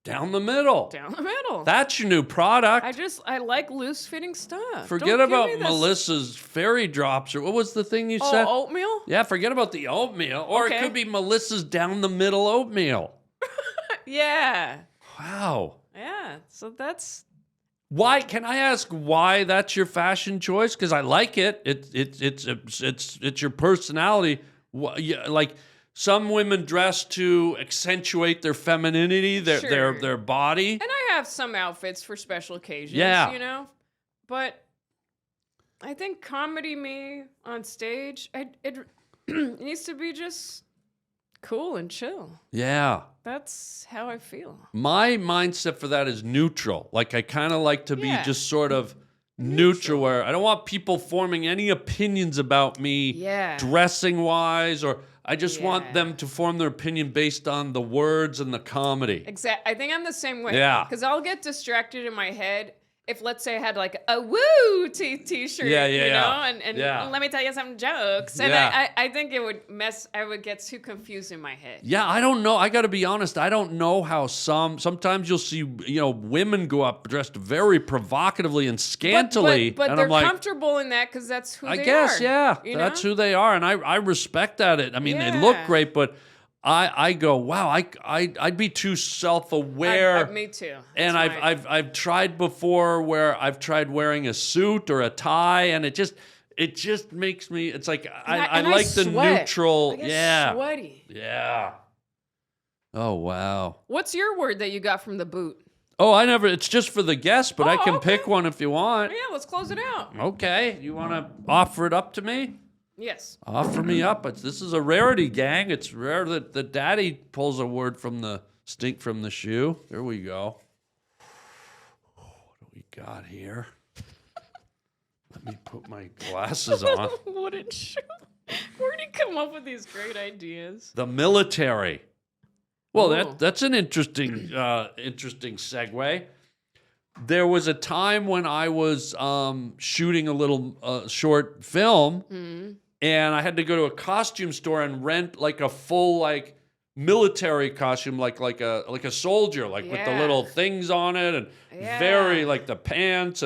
S3: down the middle.
S5: Down the middle.
S3: That's your new product.
S5: I like loose fitting stuff.
S3: Forget
S5: Don't give
S3: about
S5: me this-
S3: Melissa's fairy drops, or what was the thing you said?
S5: Oh, oatmeal?
S3: Yeah, forget about the oatmeal. Or it
S5: Okay.
S3: could be Melissa's down the middle oatmeal.
S5: Yeah.
S3: Wow.
S5: Yeah. So that's
S3: Why? Can I ask why that's your fashion choice? Because I like it. It's your personality. Like some women dress to accentuate their femininity, their body.
S5: and I have some outfits for special occasions,
S3: Yeah.
S5: you know? But I think comedy me on stage, it needs to be just cool and chill.
S3: Yeah.
S5: That's how I feel.
S3: My mindset for that is neutral. Like I kind of like to be
S5: Yeah.
S3: just sort of neutral, where I don't want people forming any opinions about me
S5: Yeah.
S3: dressing wise, or I just want
S5: Yeah.
S3: them to form their opinion based on the words and the comedy.
S5: I think I'm the same way.
S3: Yeah.
S5: Because I'll get distracted in my head if, let's say, I had like a woo t-shirt,
S3: Yeah,
S5: you know, and
S3: Yeah.
S5: let me tell you some jokes. And
S3: Yeah.
S5: I think it would I would get too confused in my head.
S3: Yeah, I don't know. I got to be honest. I don't know how sometimes you'll see, women go up dressed very provocatively and scantily.
S5: But
S3: and
S5: they're
S3: I'm like,
S5: comfortable in that because that's who
S3: I
S5: they
S3: guess,
S5: are.
S3: yeah,
S5: you
S3: that's
S5: know?
S3: who they are. And I respect that. I mean, they look
S5: Yeah.
S3: great, but I go, wow, I'd be too self-aware.
S5: Me too.
S3: And
S5: That's
S3: I've tried before where I've tried wearing a suit or a tie, and it just makes me. It's like I like the
S5: sweat.
S3: neutral.
S5: I get
S3: Yeah,
S5: sweaty.
S3: yeah. Oh wow.
S5: What's your word that you got from the boot?
S3: Oh, I never. It's just for the guests, but I
S5: Oh,
S3: can
S5: okay.
S3: pick one if you want.
S5: Yeah, let's close it out.
S3: Okay, you want to offer it up to me?
S5: Yes.
S3: Offer me up. This is a rarity, gang. It's rare that the daddy pulls a word from the stink from the shoe. There we go. What do we got here? Let me put my glasses on.
S5: Wooden shoe. Where did he come up with these great ideas?
S3: The military. Well,
S5: Ooh.
S3: that's an interesting segue. There was a time when I was shooting a little short film, and I had to go to a costume store and rent like a full military costume, like a soldier, with the
S5: Yeah.
S3: little things on it, and
S5: Yeah.
S3: very like the pants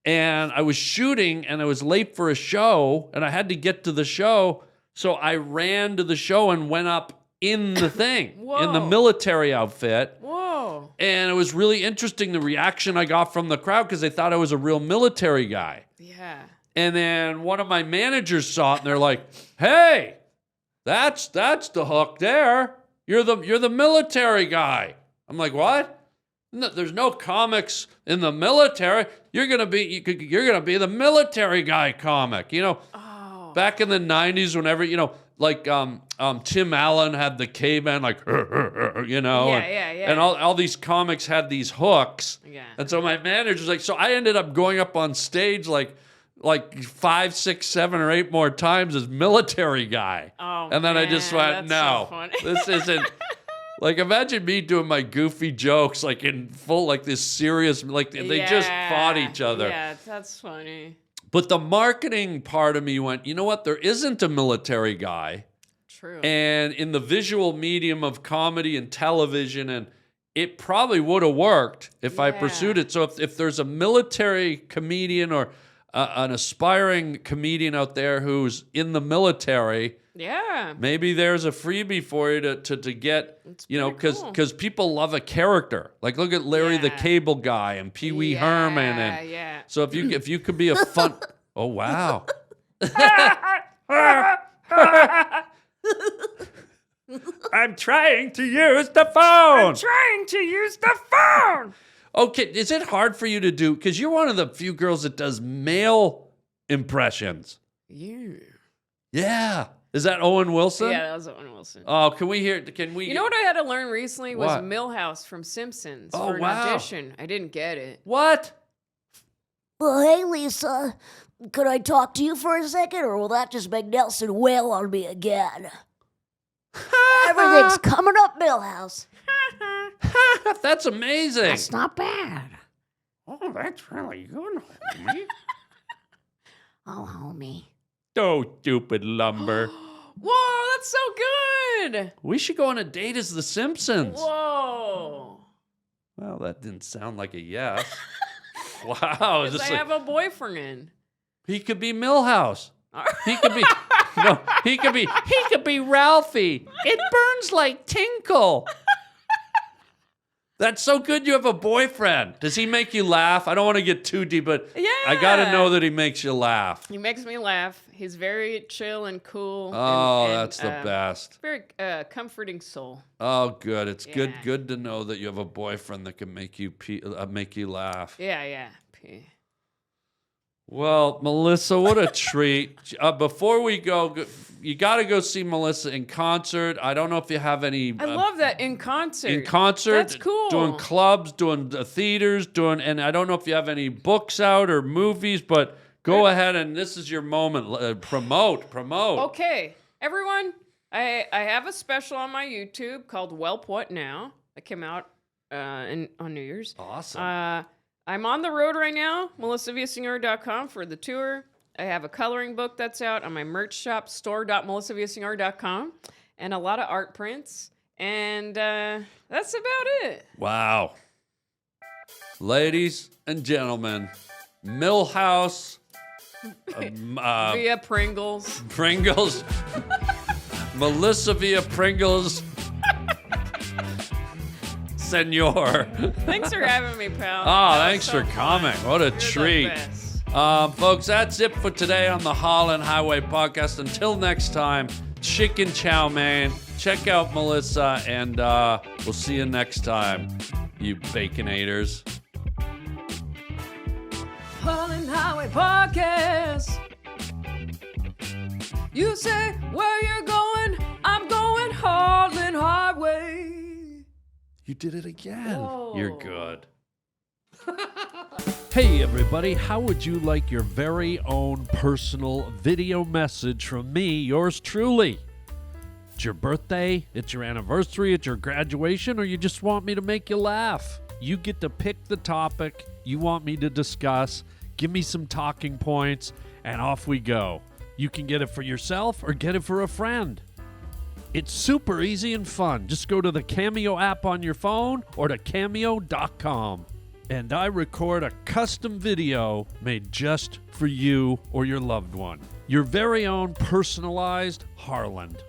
S3: and I was shooting and I was late for a show and I had to get to the show, so I ran to the show and went up in the thing in the
S5: Whoa.
S3: military outfit.
S5: Whoa.
S3: And it was really interesting, the reaction I got from the crowd, because they thought I was a real military guy.
S5: Yeah.
S3: And then one of my managers saw it, and they're like, "Hey, that's the hook there. You're the military guy." I'm like, "What? No, there's no comics in the military. You're gonna be the military guy comic."
S5: Oh.
S3: Back in the '90s, whenever Tim Allen had the caveman,
S5: Yeah.
S3: and all these comics had these hooks.
S5: Yeah.
S3: And so my manager's like, so I ended up going up on stage like 5, 6, 7, or 8 more times as military guy.
S5: Oh,
S3: and then I just
S5: man,
S3: went,
S5: that's so
S3: no,
S5: funny."
S3: this isn't. Like, imagine me doing my goofy jokes in full this serious, they just fought each other.
S5: Yeah, that's funny.
S3: But the marketing part of me went, you know what? There isn't a military guy.
S5: True.
S3: And in the visual medium of comedy and television, and it probably would have worked if I
S5: Yeah.
S3: pursued it. So if there's a military comedian or an aspiring comedian out there who's in the military,
S5: yeah.
S3: maybe there's a freebie for you to get,
S5: It's
S3: because
S5: pretty cool.
S3: people love a character. Like, look at Larry the
S5: Yeah.
S3: Cable Guy and Pee Wee Herman, and
S5: Yeah.
S3: so if you could be a fun, oh wow. I'm trying to use the phone.
S5: Trying to use the phone.
S3: Okay, is it hard for you to do? Because you're one of the few girls that does male impressions.
S5: Yeah.
S3: Yeah. Is that Owen Wilson?
S5: Yeah, that was Owen Wilson.
S3: Oh, can we hear? Can we?
S5: You know what I had to learn recently was
S3: What?
S5: Milhouse from Simpsons
S3: Oh,
S5: for an
S3: wow.
S5: audition. I didn't get it.
S3: What?
S6: Well, hey, Lisa, could I talk to you for a second, or will that just make Nelson wail on me again? Everything's coming up, Millhouse.
S3: That's amazing.
S6: That's not bad.
S3: Oh, that's really good, homie.
S6: Oh, homie.
S3: Oh, stupid lumber.
S5: Whoa, that's so good.
S3: We should go on a date as the Simpsons.
S5: Whoa.
S3: Well, that didn't sound like a yes. Wow.
S5: Because
S3: Just
S5: I
S3: like,
S5: have a boyfriend.
S3: he could be Millhouse. He could be no, he could be Ralphie. It burns like tinkle. That's so good you have a boyfriend. Does he make you laugh? I don't want to get too deep, but I got to know that he makes you laugh.
S5: He makes me laugh. He's very chill and cool.
S3: Oh,
S5: and,
S3: that's the best.
S5: Very comforting soul.
S3: Oh, good. It's
S5: Yeah.
S3: good to know that you have a boyfriend that can make you laugh.
S5: Yeah.
S3: Well, Melissa, what a treat. Before we go, you got to go see Melissa in concert. I don't know if you have any...
S5: I love that in concert.
S3: in concert.
S5: That's cool.
S3: Doing clubs, doing theaters, and I don't know if you have any books out or movies, but go ahead and this is your moment. Promote.
S5: Okay, everyone, I have a special on my YouTube called Welp What Now. That came out on New Year's.
S3: Awesome.
S5: I'm on the road right now, melissavillasenor.com for the tour. I have a coloring book that's out on my merch shop, store.melissavillasenor.com, and a lot of art prints. And that's about it.
S3: Wow. Ladies and gentlemen, Millhouse,
S5: Via Pringles.
S3: Pringles, Melissa via Pringles, Senor.
S5: Thanks for having me, pal.
S3: Oh,
S5: That was
S3: thanks
S5: so
S3: for
S5: fun.
S3: coming. What a
S5: You're the
S3: treat.
S5: best.
S3: Folks, that's it for today on the Harland Highway Podcast. Until next time, chicken chow mein. Check out Melissa, and we'll see you next time, you baconators.
S5: Harland Highway Podcast. You say where you're going, I'm going Harland Highway.
S3: You did it again.
S5: Whoa.
S3: You're good.
S1: Hey everybody, how would you like your very own personal video message from me, yours truly? It's your birthday, it's your anniversary, it's your graduation, or you just want me to make you laugh? You get to pick the topic you want me to discuss, give me some talking points, and off we go. You can get it for yourself or get it for a friend. It's super easy and fun. Just go to the Cameo app on your phone or to cameo.com. And I record a custom video made just for you or your loved one. Your very own personalized Harland.